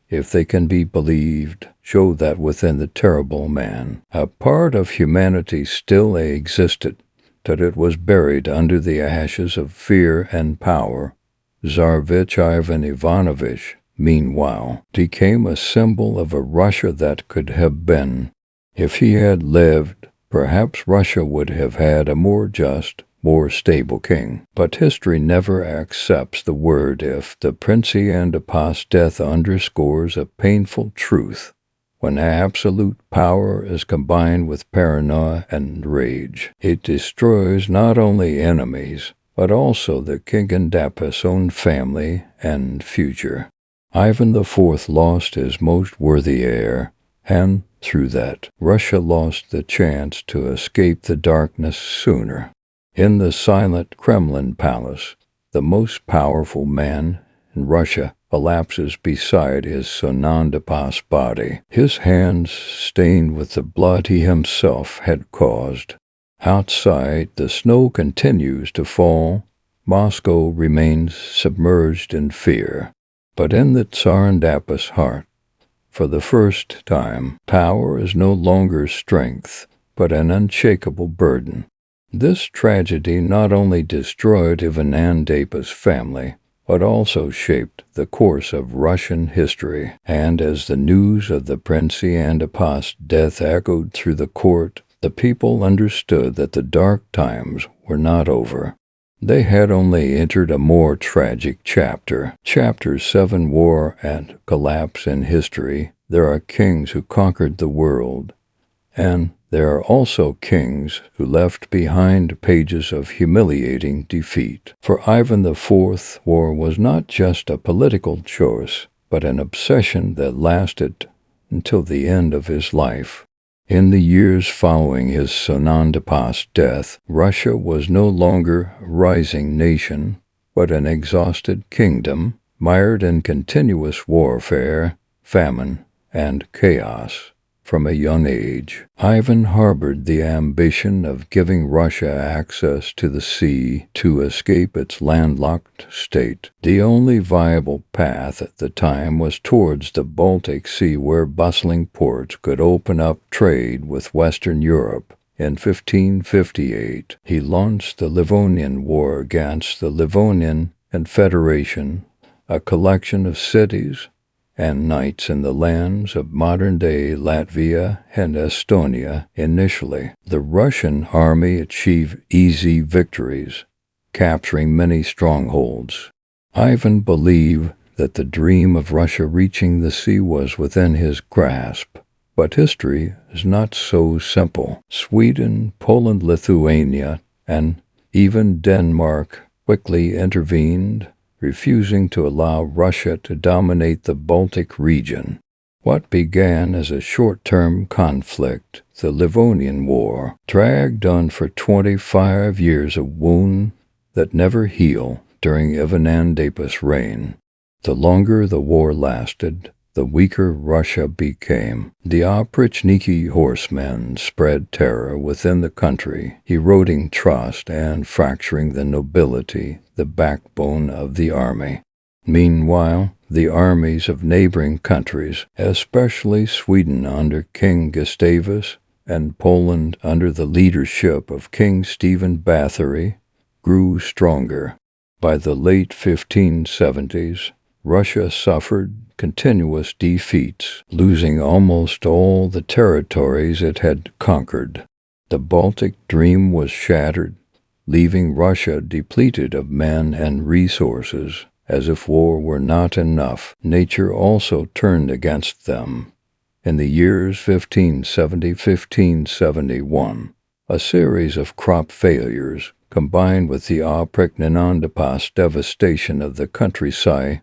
if they can be believed, show that within the terrible man, a part of humanity still existed, that it was buried under the ashes of fear and power. Tsarevich Ivan Ivanovich, meanwhile, became a symbol of a Russia that could have been. If he had lived, perhaps Russia would have had a more just, more stable king. But history never accepts the word if. The Prince Anastasia's death underscores a painful truth. When absolute power is combined with paranoia and rage, it destroys not only enemies, but also the King Anastasia's own family and future. Ivan IV lost his most worthy heir, and through that, Russia lost the chance to escape the darkness sooner. In the silent Kremlin palace, the most powerful man in Russia collapses beside his son Anastasia's body, his hands stained with the blood he himself had caused. Outside, the snow continues to fall. Moscow remains submerged in fear. But in the Tsar Anastasia's heart, for the first time, power is no longer strength, but an unshakable burden. This tragedy not only destroyed Ivan Anastasia's family, but also shaped the course of Russian history. And as the news of the Prince Anastasia's death echoed through the court, the people understood that the dark times were not over. They had only entered a more tragic chapter. Chapter 7: War and Collapse in History. There are kings who conquered the world, and there are also kings who left behind pages of humiliating defeat. For Ivan IV, war was not just a political choice, but an obsession that lasted until the end of his life. In the years following his son Anastasia's death, Russia was no longer a rising nation, but an exhausted kingdom, mired in continuous warfare, famine, and chaos. From a young age, Ivan harbored the ambition of giving Russia access to the sea to escape its landlocked state. The only viable path at the time was towards the Baltic Sea, where bustling ports could open up trade with Western Europe. In 1558, he launched the Livonian War against the Livonian Confederation, a collection of cities and knights in the lands of modern-day Latvia and Estonia. Initially, the Russian army achieved easy victories, capturing many strongholds. Ivan believed that the dream of Russia reaching the sea was within his grasp. But history is not so simple. Sweden, Poland, Lithuania, and even Denmark quickly intervened, refusing to allow Russia to dominate the Baltic region. What began as a short-term conflict, the Livonian War, dragged on for 25 years, a wound that never healed during Ivan Anastasia's reign. The longer the war lasted, the weaker Russia became. The Oprichnina horsemen spread terror within the country, eroding trust and fracturing the nobility, the backbone of the army. Meanwhile, the armies of neighboring countries, especially Sweden under King Gustavus and Poland under the leadership of King Stephen Bathory, grew stronger. By the late 1570s, Russia suffered continuous defeats, losing almost all the territories it had conquered. The Baltic dream was shattered, leaving Russia depleted of men and resources. As if war were not enough, nature also turned against them. In the years 1570–1571, a series of crop failures, combined with the Oprichnina devastation of the countryside,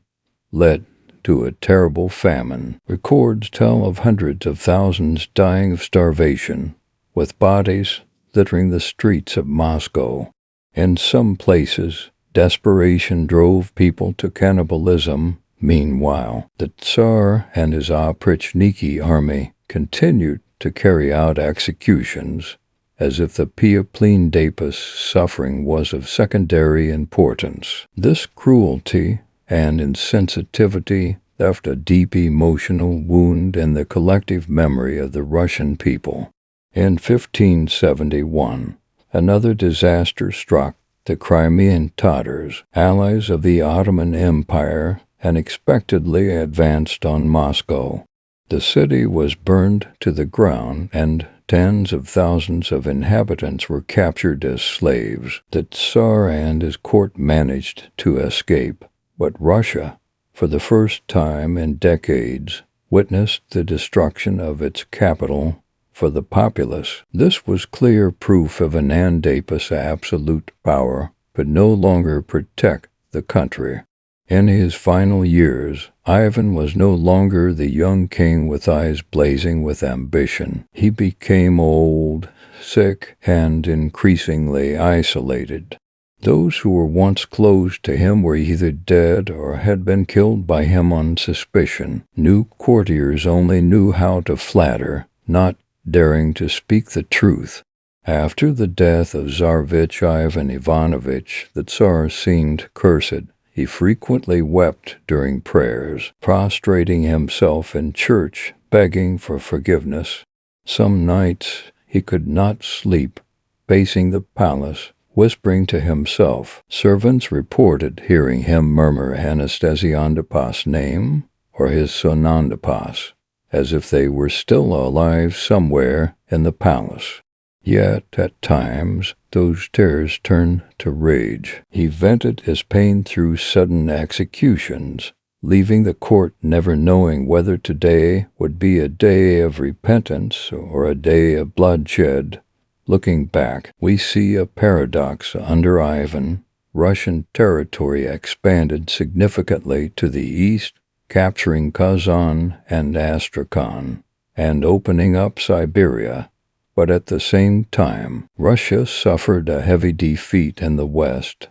led to a terrible famine. Records tell of hundreds of thousands dying of starvation, with bodies littering the streets of Moscow. In some places, desperation drove people to cannibalism. Meanwhile, the Tsar and his Oprichnina army continued to carry out executions, as if the Piaplindapus suffering was of secondary importance. This cruelty and insensitivity left a deep emotional wound in the collective memory of the Russian people. In 1571, another disaster struck. The Crimean Tatars, allies of the Ottoman Empire, unexpectedly advanced on Moscow. The city was burned to the ground, and tens of thousands of inhabitants were captured as slaves. The Tsar and his court managed to escape, but Russia, for the first time in decades, witnessed the destruction of its capital. For the populace, this was clear proof of Anastasia's absolute power could no longer protect the country. In his final years, Ivan was no longer the young king with eyes blazing with ambition. He became old, sick, and increasingly isolated. Those who were once close to him were either dead or had been killed by him on suspicion. New courtiers only knew how to flatter, not daring to speak the truth. After the death of Tsarevich Ivan Ivanovich, the Tsar seemed cursed. He frequently wept during prayers, prostrating himself in church, begging for forgiveness. Some nights he could not sleep, pacing the palace, whispering to himself. Servants reported hearing him murmur Anastasia's name or his son Antipas, as if they were still alive somewhere in the palace. Yet, at times, those tears turned to rage. He vented his pain through sudden executions, leaving the court never knowing whether today would be a day of repentance or a day of bloodshed. Looking back, we see a paradox. Under Ivan, Russian territory expanded significantly to the east, capturing Kazan and Astrakhan, and opening up Siberia. But at the same time, Russia suffered a heavy defeat in the west,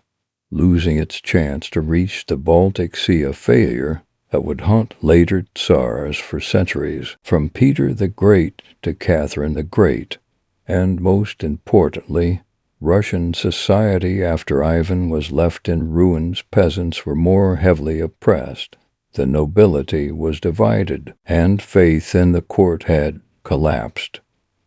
losing its chance to reach the Baltic Sea, a failure that would haunt later Tsars for centuries, from Peter the Great to Catherine the Great. And most importantly, Russian society after Ivan was left in ruins. Peasants were more heavily oppressed. The nobility was divided, and faith in the court had collapsed.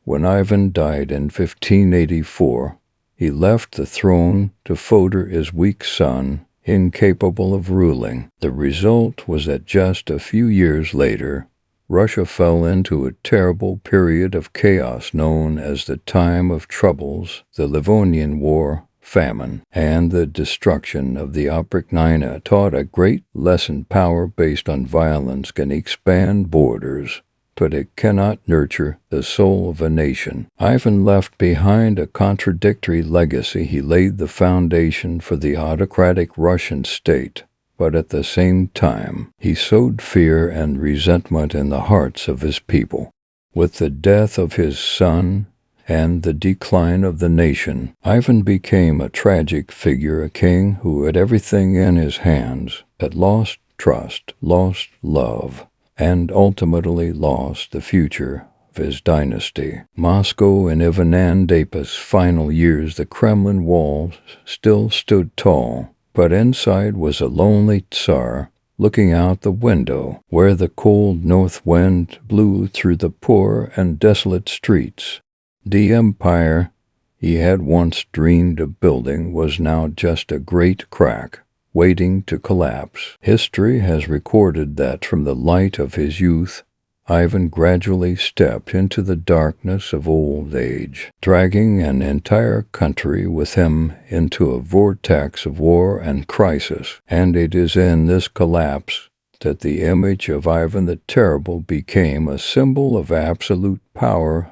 When Ivan died in 1584, he left the throne to Fyodor, his weak son, incapable of ruling. The result was that just a few years later, Russia fell into a terrible period of chaos known as the Time of Troubles, the Livonian War, famine, and the destruction of the Oprichnina taught a great lesson. Power based on violence can expand borders, but it cannot nurture the soul of a nation. Ivan left behind a contradictory legacy. He laid the foundation for the autocratic Russian state, but at the same time, he sowed fear and resentment in the hearts of his people. With the death of his son and the decline of the nation, Ivan became a tragic figure, a king who had everything in his hands, but lost trust, lost love, and ultimately lost the future of his dynasty. Moscow in Ivan Antipas' final years, the Kremlin walls still stood tall, but inside was a lonely Tsar looking out the window, where the cold north wind blew through the poor and desolate streets. The empire he had once dreamed of building was now just a great crack, waiting to collapse. History has recorded that from the light of his youth, Ivan gradually stepped into the darkness of old age, dragging an entire country with him into a vortex of war and crisis. And it is in this collapse that the image of Ivan the Terrible became a symbol of absolute power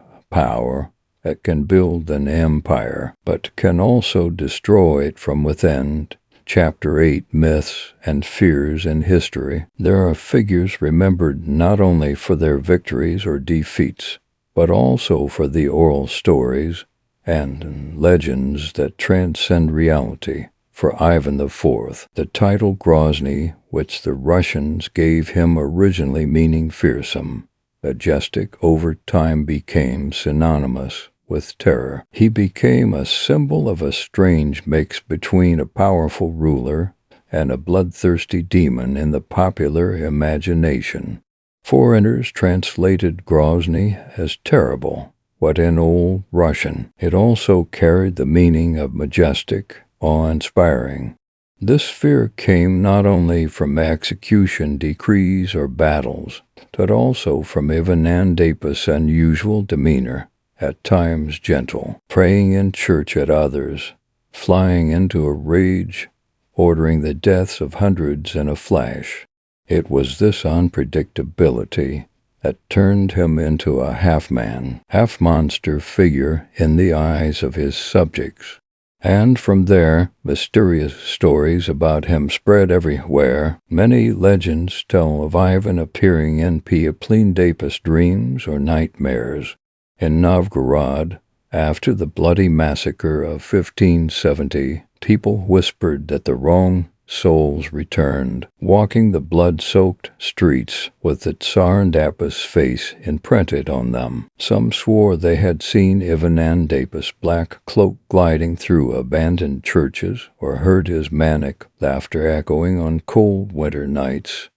that can build an empire, but can also destroy it from within. Chapter 8, Myths and Fears in History. There are figures remembered not only for their victories or defeats, but also for the oral stories and legends that transcend reality. For Ivan IV, the title Grozny, which the Russians gave him originally meaning fearsome, majestic, over time became synonymous with terror. He became a symbol of a strange mix between a powerful ruler and a bloodthirsty demon in the popular imagination. Foreigners translated Grozny as terrible, what in Old Russian it also carried the meaning of majestic, awe-inspiring. This fear came not only from execution decrees or battles, but also from Ivan Andapus' unusual demeanor, at times gentle, praying in church at others, flying into a rage, ordering the deaths of hundreds in a flash. It was this unpredictability that turned him into a half-man, half-monster figure in the eyes of his subjects. And from there, mysterious stories about him spread everywhere. Many legends tell of Ivan appearing in Andapus' dreams or nightmares. In Novgorod, after the bloody massacre of 1570, people whispered that the wrong souls returned, walking the blood-soaked streets with the Tsar Andapus' face imprinted on them. Some swore they had seen Ivan Andapus' black cloak gliding through abandoned churches, or heard his manic laughter echoing on cold winter nights.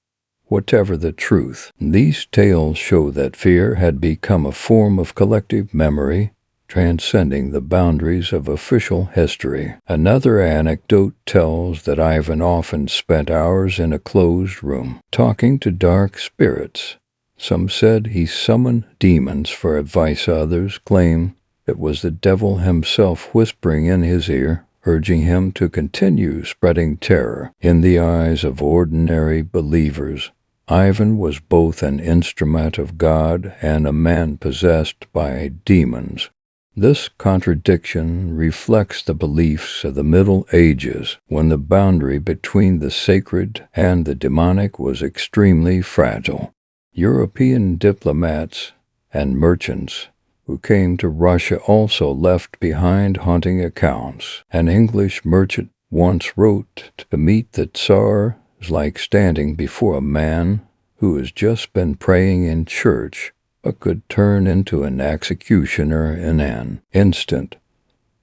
Whatever the truth, these tales show that fear had become a form of collective memory, transcending the boundaries of official history. Another anecdote tells that Ivan often spent hours in a closed room, talking to dark spirits. Some said he summoned demons for advice, others claim it was the devil himself whispering in his ear, urging him to continue spreading terror. In the eyes of ordinary believers, Ivan was both an instrument of God and a man possessed by demons. This contradiction reflects the beliefs of the Middle Ages, when the boundary between the sacred and the demonic was extremely fragile. European diplomats and merchants who came to Russia also left behind haunting accounts. An English merchant once wrote, "To meet the Tsar is like standing before a man who has just been praying in church, but could turn into an executioner in an instant."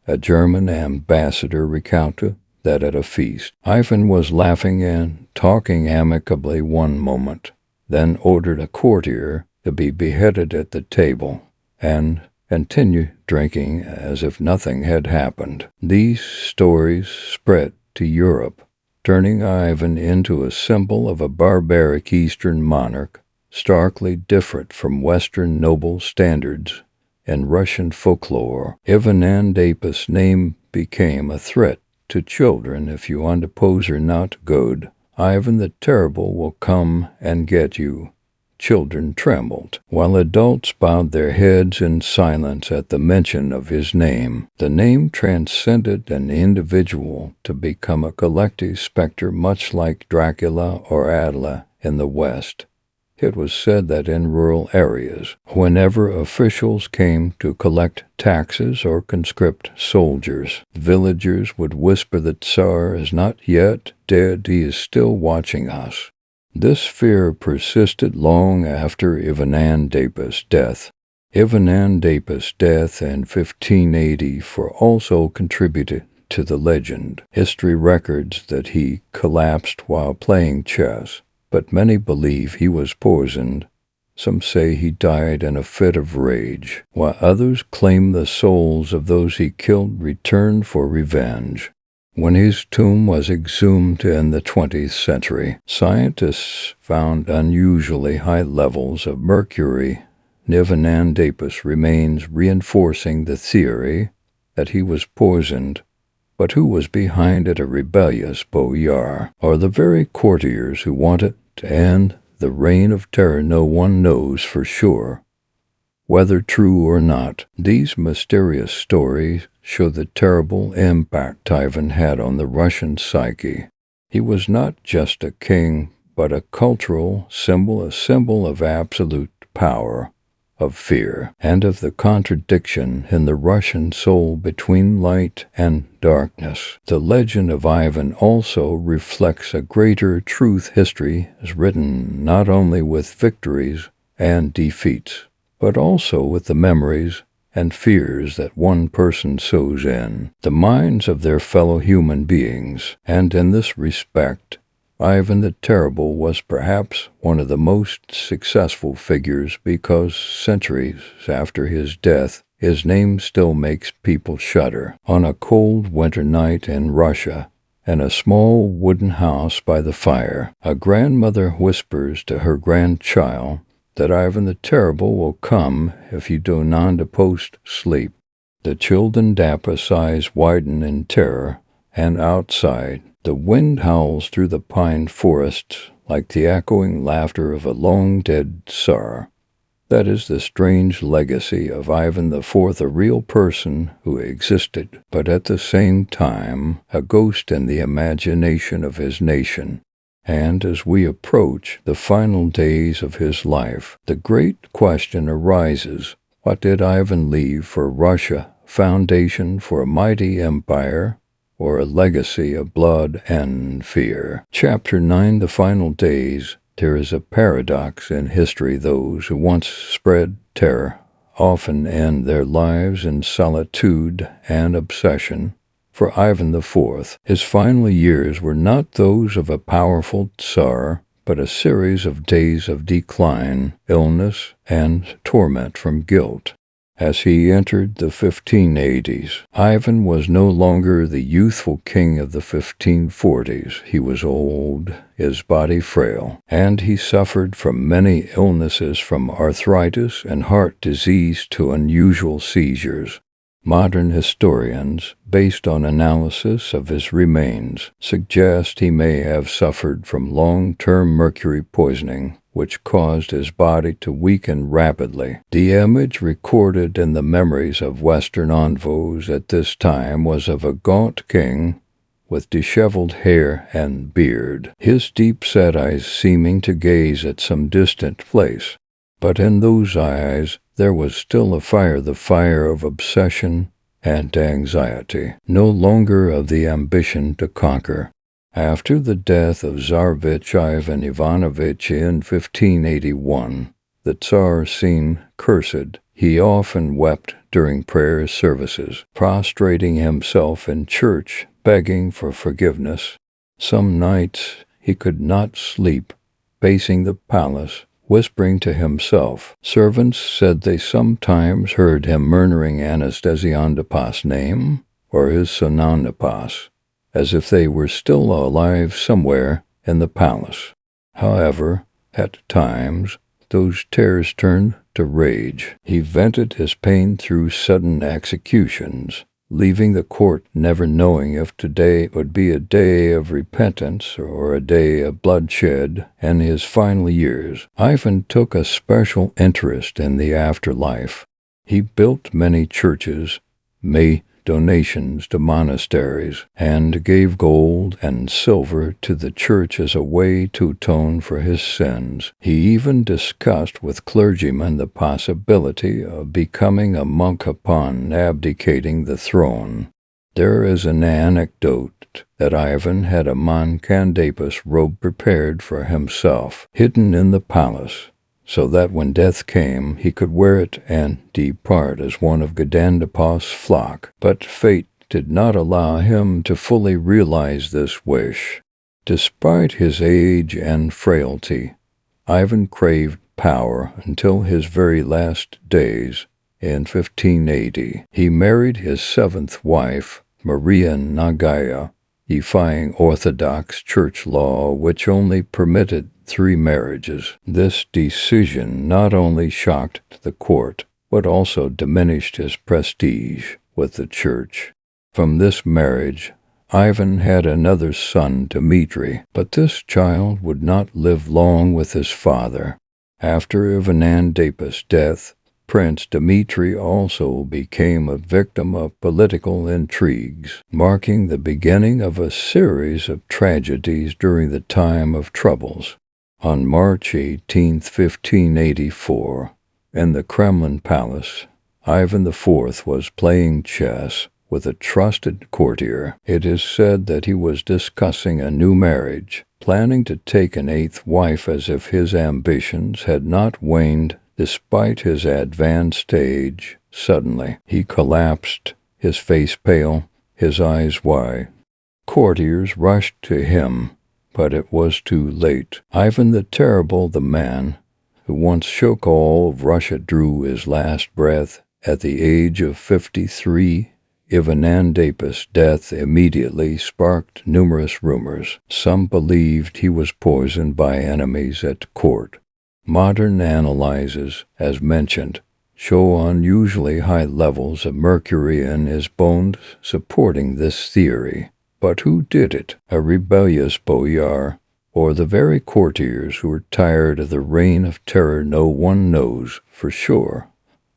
A German ambassador recounted that at a feast, Ivan was laughing and talking amicably one moment, then ordered a courtier to be beheaded at the table, and continued drinking as if nothing had happened. These stories spread to Europe, turning Ivan into a symbol of a barbaric Eastern monarch, starkly different from Western noble standards. In Russian folklore, Ivan Andapus' name became a threat to children. If you unpose are not good, Ivan the Terrible will come and get you. Children trembled, while adults bowed their heads in silence at the mention of his name. The name transcended an individual to become a collective specter, much like Dracula or Attila in the West. It was said that in rural areas, whenever officials came to collect taxes or conscript soldiers, villagers would whisper, "The Tsar is not yet dead, he is still watching us." This fear persisted long after Ivan Andapus' death. Ivan Andapus' death in 1584 also contributed to the legend. History records that he collapsed while playing chess, but many believe he was poisoned. Some say he died in a fit of rage, while others claim the souls of those he killed returned for revenge. When his tomb was exhumed in the 20th century, scientists found unusually high levels of mercury. Nivanandapus remains, reinforcing the theory that he was poisoned. But who was behind it? A rebellious boyar, or the very courtiers who wanted to end the reign of terror? No one knows for sure. Whether true or not, these mysterious stories show the terrible impact Ivan had on the Russian psyche. He was not just a king, but a cultural symbol, a symbol of absolute power, of fear, and of the contradiction in the Russian soul between light and darkness. The legend of Ivan also reflects a greater truth. History is written not only with victories and defeats, but also with the memories and fears that one person sows in the minds of their fellow human beings. And in this respect, Ivan the Terrible was perhaps one of the most successful figures, because centuries after his death, his name still makes people shudder. On a cold winter night in Russia, in a small wooden house by the fire, a grandmother whispers to her grandchild that Ivan the Terrible will come if you do not post sleep. The children's eyes widen in terror, and outside, the wind howls through the pine forests like the echoing laughter of a long-dead Tsar. That is the strange legacy of Ivan IV, a real person who existed, but at the same time a ghost in the imagination of his nation. And as we approach the final days of his life, the great question arises: what did Ivan leave for Russia? Foundation for a mighty empire, or a legacy of blood and fear? Chapter 9: The Final Days. There is a paradox in history. Those who once spread terror often end their lives in solitude and obsession. For Ivan IV, his final years were not those of a powerful Tsar, but a series of days of decline, illness, and torment from guilt. As he entered the 1580s, Ivan was no longer the youthful king of the 1540s. He was old, his body frail, and he suffered from many illnesses, from arthritis and heart disease to unusual seizures. Modern historians, based on analysis of his remains, suggest he may have suffered from long-term mercury poisoning, which caused his body to weaken rapidly. The image recorded in the memories of Western envoys at this time was of a gaunt king with disheveled hair and beard, his deep-set eyes seeming to gaze at some distant place. But in those eyes there was still a fire, the fire of obsession and anxiety, no longer of the ambition to conquer. After the death of Tsarevich Ivan Ivanovich in 1581, the Tsar seemed cursed. He often wept during prayer services, prostrating himself in church, begging for forgiveness. Some nights he could not sleep, pacing the palace, whispering to himself. Servants said they sometimes heard him murmuring Anastasia's name, or his son Anastasia, as if they were still alive somewhere in the palace. However, at times, those terrors turned to rage. He vented his pain through sudden executions, leaving the court never knowing if today would be a day of repentance or a day of bloodshed. In his final years, Ivan took a special interest in the afterlife. He built many churches, made donations to monasteries, and gave gold and silver to the church as a way to atone for his sins. He even discussed with clergymen the possibility of becoming a monk upon abdicating the throne. There is an anecdote that Ivan had a Mankandapus robe prepared for himself, hidden in the palace, so that when death came he could wear it and depart as one of Gadandapas's flock. But fate did not allow him to fully realize this wish. Despite his age and frailty, Ivan craved power until his very last days. In 1580, he married his seventh wife, Maria Nagaya, defying Orthodox Church law, which only permitted 3 marriages. This decision not only shocked the court, but also diminished his prestige with the Church. From this marriage, Ivan had another son, Dmitri, but this child would not live long with his father. After Ivan Andapus' death, Prince Dmitri also became a victim of political intrigues, marking the beginning of a series of tragedies during the time of troubles. On March 18, 1584, in the Kremlin Palace, Ivan IV was playing chess with a trusted courtier. It is said that he was discussing a new marriage, planning to take an 8th wife, as if his ambitions had not waned despite his advanced age. Suddenly, he collapsed, his face pale, his eyes wide. Courtiers rushed to him, but it was too late. Ivan the Terrible, the man who once shook all of Russia, drew his last breath at the age of 53. Ivan Andapus' death immediately sparked numerous rumors. Some believed he was poisoned by enemies at court. Modern analyses, as mentioned, show unusually high levels of mercury in his bones, supporting this theory. But who did it? A rebellious boyar, or the very courtiers who were tired of the reign of terror? No one knows for sure.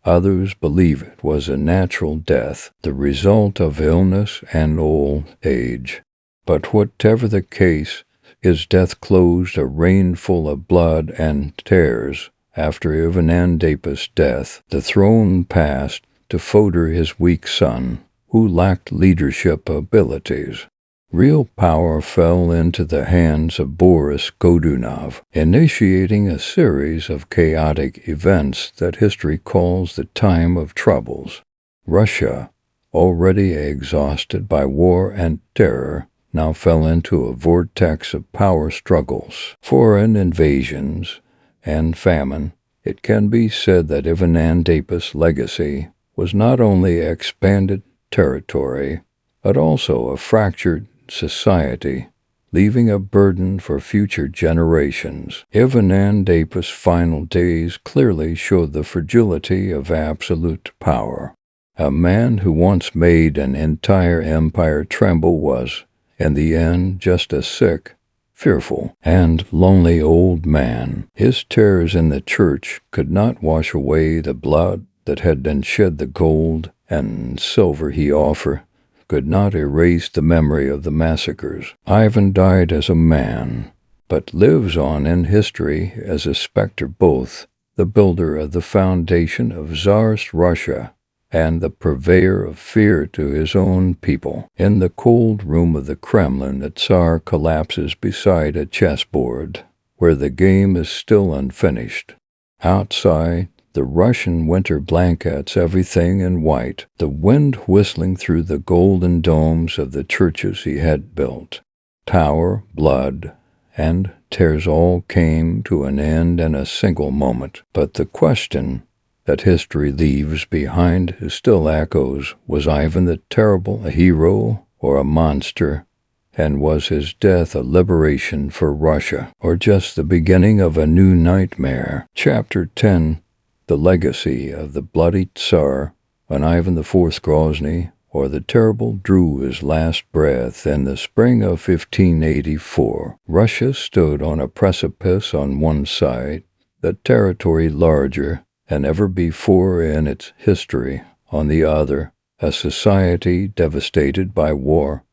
Others believe it was a natural death, the result of illness and old age. But whatever the case, his death closed a reign full of blood and tears. After Ivan Andapus' death, the throne passed to Fodor, his weak son, who lacked leadership abilities. Real power fell into the hands of Boris Godunov, initiating a series of chaotic events that history calls the Time of Troubles. Russia, already exhausted by war and terror, now fell into a vortex of power struggles, foreign invasions, and famine. It can be said that Ivan Andapus' legacy was not only expanded territory, but also a fractured society, leaving a burden for future generations. Ivan Andapus' final days clearly showed the fragility of absolute power. A man who once made an entire empire tremble was, in the end, just a sick, fearful, and lonely old man. His terrors in the Church could not wash away the blood that had been shed. The gold and silver he offered could not erase the memory of the massacres. Ivan died as a man, but lives on in history as a specter, both the builder of the foundation of Tsarist Russia and the purveyor of fear to his own people. In the cold room of the Kremlin, the Tsar collapses beside a chessboard, where the game is still unfinished. Outside, the Russian winter blankets everything in white, the wind whistling through the golden domes of the churches he had built. Power, blood, and tears all came to an end in a single moment. But the question that history leaves behind still echoes. Was Ivan the Terrible a hero or a monster? And was his death a liberation for Russia, or just the beginning of a new nightmare? Chapter 10. The Legacy of the Bloody Tsar. When Ivan IV Grozny, or the Terrible, drew his last breath in the spring of 1584, Russia stood on a precipice on one side, the territory larger than ever before in its history; on the other, a society devastated by war,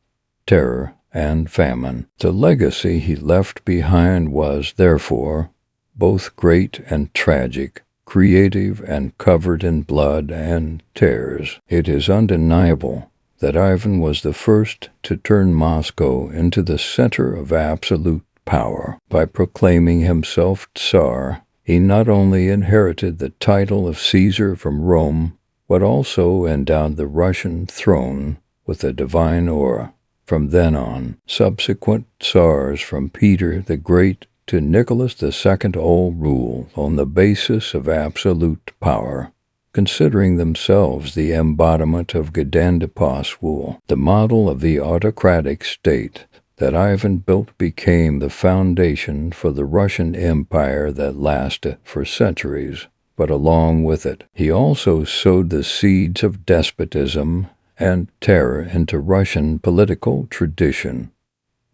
terror, and famine. The legacy he left behind was, therefore, both great and tragic, creative and covered in blood and tears. It is undeniable that Ivan was the first to turn Moscow into the center of absolute power. By proclaiming himself Tsar, he not only inherited the title of Caesar from Rome, but also endowed the Russian throne with a divine aura. From then on, subsequent Tsars, from Peter the Great to Nicholas II, all ruled on the basis of absolute power, considering themselves the embodiment of Gdandaposwul, the model of the autocratic state that Ivan built became the foundation for the Russian Empire that lasted for centuries. But along with it, he also sowed the seeds of despotism and terror into Russian political tradition,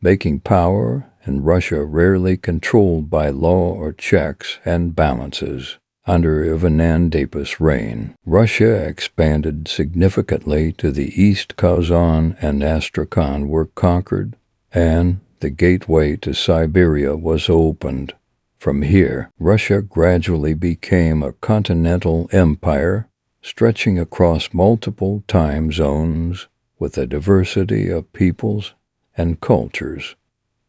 making power in Russia rarely controlled by law or checks and balances. Under Ivan Andapus' reign, Russia expanded significantly to the east. Kazan and Astrakhan were conquered, and the gateway to Siberia was opened. From here, Russia gradually became a continental empire, stretching across multiple time zones with a diversity of peoples and cultures.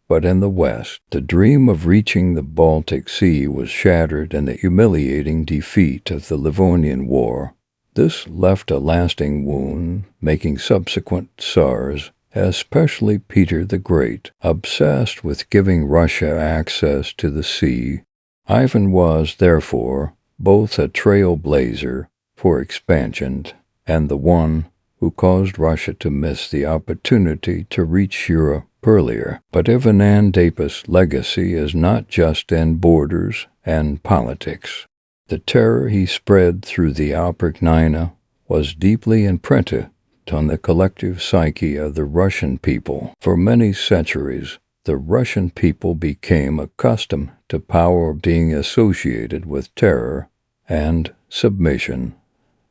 But in the West, the dream of reaching the Baltic Sea was shattered in the humiliating defeat of the Livonian War. This left a lasting wound, making subsequent Tsars, especially Peter the Great, obsessed with giving Russia access to the sea. Ivan was, therefore, both a trailblazer for expansion and the one who caused Russia to miss the opportunity to reach Europe earlier. But Ivan Andapus' legacy is not just in borders and politics. The terror he spread through the Oprichnina was deeply imprinted on the collective psyche of the Russian people. For many centuries, the Russian people became accustomed to power being associated with terror, and submission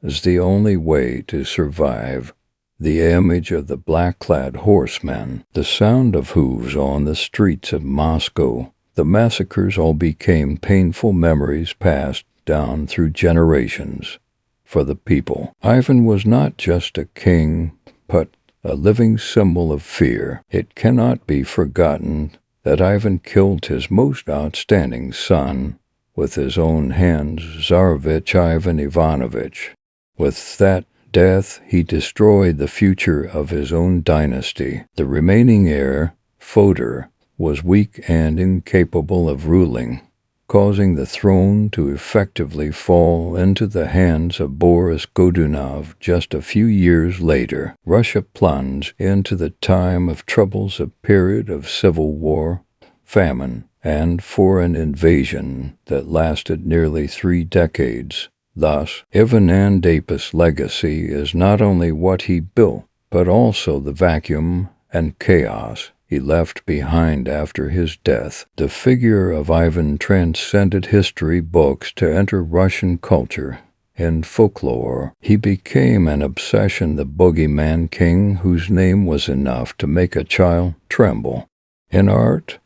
as the only way to survive. The image of the black-clad horsemen, the sound of hooves on the streets of Moscow, the massacres all became painful memories passed down through generations. For the people, Ivan was not just a king, but a living symbol of fear. It cannot be forgotten that Ivan killed his most outstanding son with his own hands, Tsarevich Ivan Ivanovich. With that death, he destroyed the future of his own dynasty. The remaining heir, Fyodor, was weak and incapable of ruling, causing the throne to effectively fall into the hands of Boris Godunov. Just a few years later, Russia plunged into the time of troubles, a period of civil war, famine, and foreign invasion that lasted nearly 3 decades. Thus, Ivan Andapus' legacy is not only what he built, but also the vacuum and chaos he left behind after his death. The figure of Ivan transcended history books to enter Russian culture. In folklore, he became an obsession, the boogeyman king whose name was enough to make a child tremble. In art,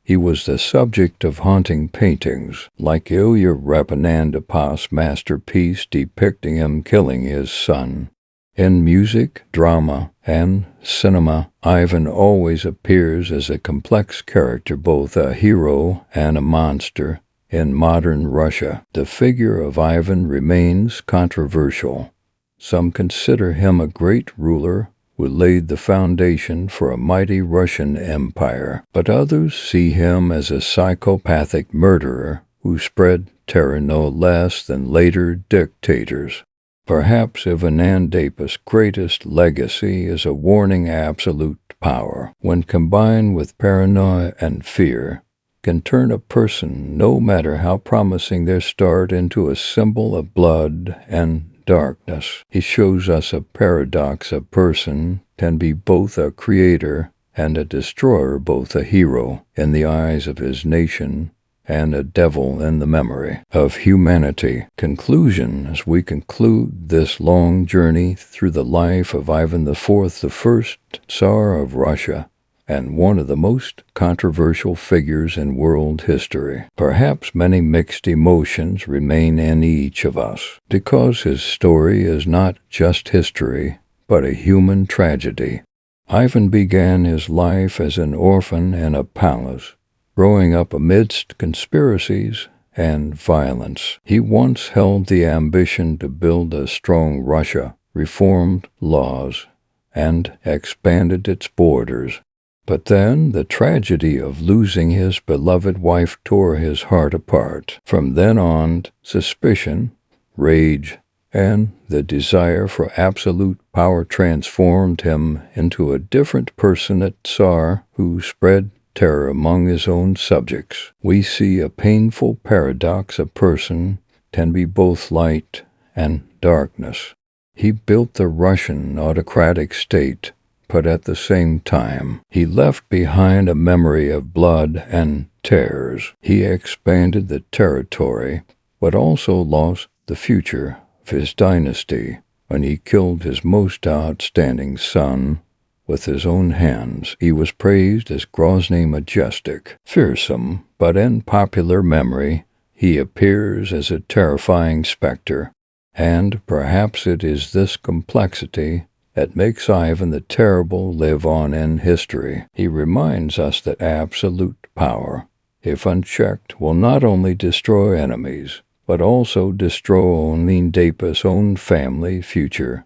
he was the subject of haunting paintings, like Ilya Repanandapos' masterpiece depicting him killing his son. In music, drama, and cinema, Ivan always appears as a complex character, both a hero and a monster. In modern Russia, the figure of Ivan remains controversial. Some consider him a great ruler who laid the foundation for a mighty Russian empire, but others see him as a psychopathic murderer who spread terror no less than later dictators. Perhaps Ivan Andapus' greatest legacy is a warning: absolute power, when combined with paranoia and fear, can turn a person, no matter how promising their start, into a symbol of blood and darkness. He shows us a paradox: a person can be both a creator and a destroyer, both a hero in the eyes of his nation and a devil in the memory of humanity. Conclusion: as we conclude this long journey through the life of Ivan IV, the first Tsar of Russia, and one of the most controversial figures in world history. Perhaps many mixed emotions remain in each of us, because his story is not just history, but a human tragedy. Ivan began his life as an orphan in a palace, growing up amidst conspiracies and violence. He once held the ambition to build a strong Russia, reformed laws, and expanded its borders. But then the tragedy of losing his beloved wife tore his heart apart. From then on, suspicion, rage, and the desire for absolute power transformed him into a different person at Tsar, who spread terror among his own subjects. We see a painful paradox. A person can be both light and darkness. He built the Russian autocratic state, but at the same time, he left behind a memory of blood and terrors. He expanded the territory, but also lost the future of his dynasty when he killed his most outstanding son with his own hands. He was praised as Grozny, majestic, fearsome, but in popular memory, he appears as a terrifying specter. And perhaps it is this complexity that makes Ivan the Terrible live on in history. He reminds us that absolute power, if unchecked, will not only destroy enemies, but also destroy Anastasia's own family future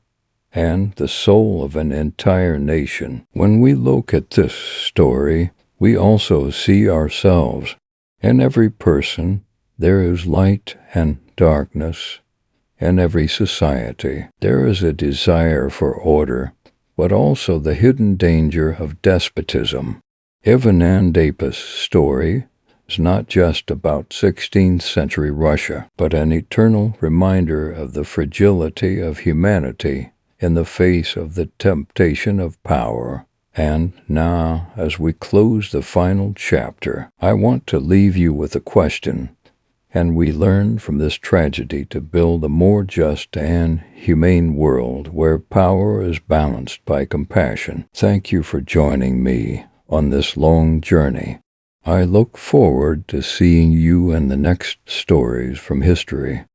and the soul of an entire nation. When we look at this story, we also see ourselves. In every person, there is light and darkness. In every society, there is a desire for order, but also the hidden danger of despotism. Ivan Anastasia's story is not just about 16th century Russia, but an eternal reminder of the fragility of humanity in the face of the temptation of power. And now, as we close the final chapter, I want to leave you with a question. And we learn from this tragedy to build a more just and humane world where power is balanced by compassion. Thank you for joining me on this long journey. I look forward to seeing you in the next stories from history.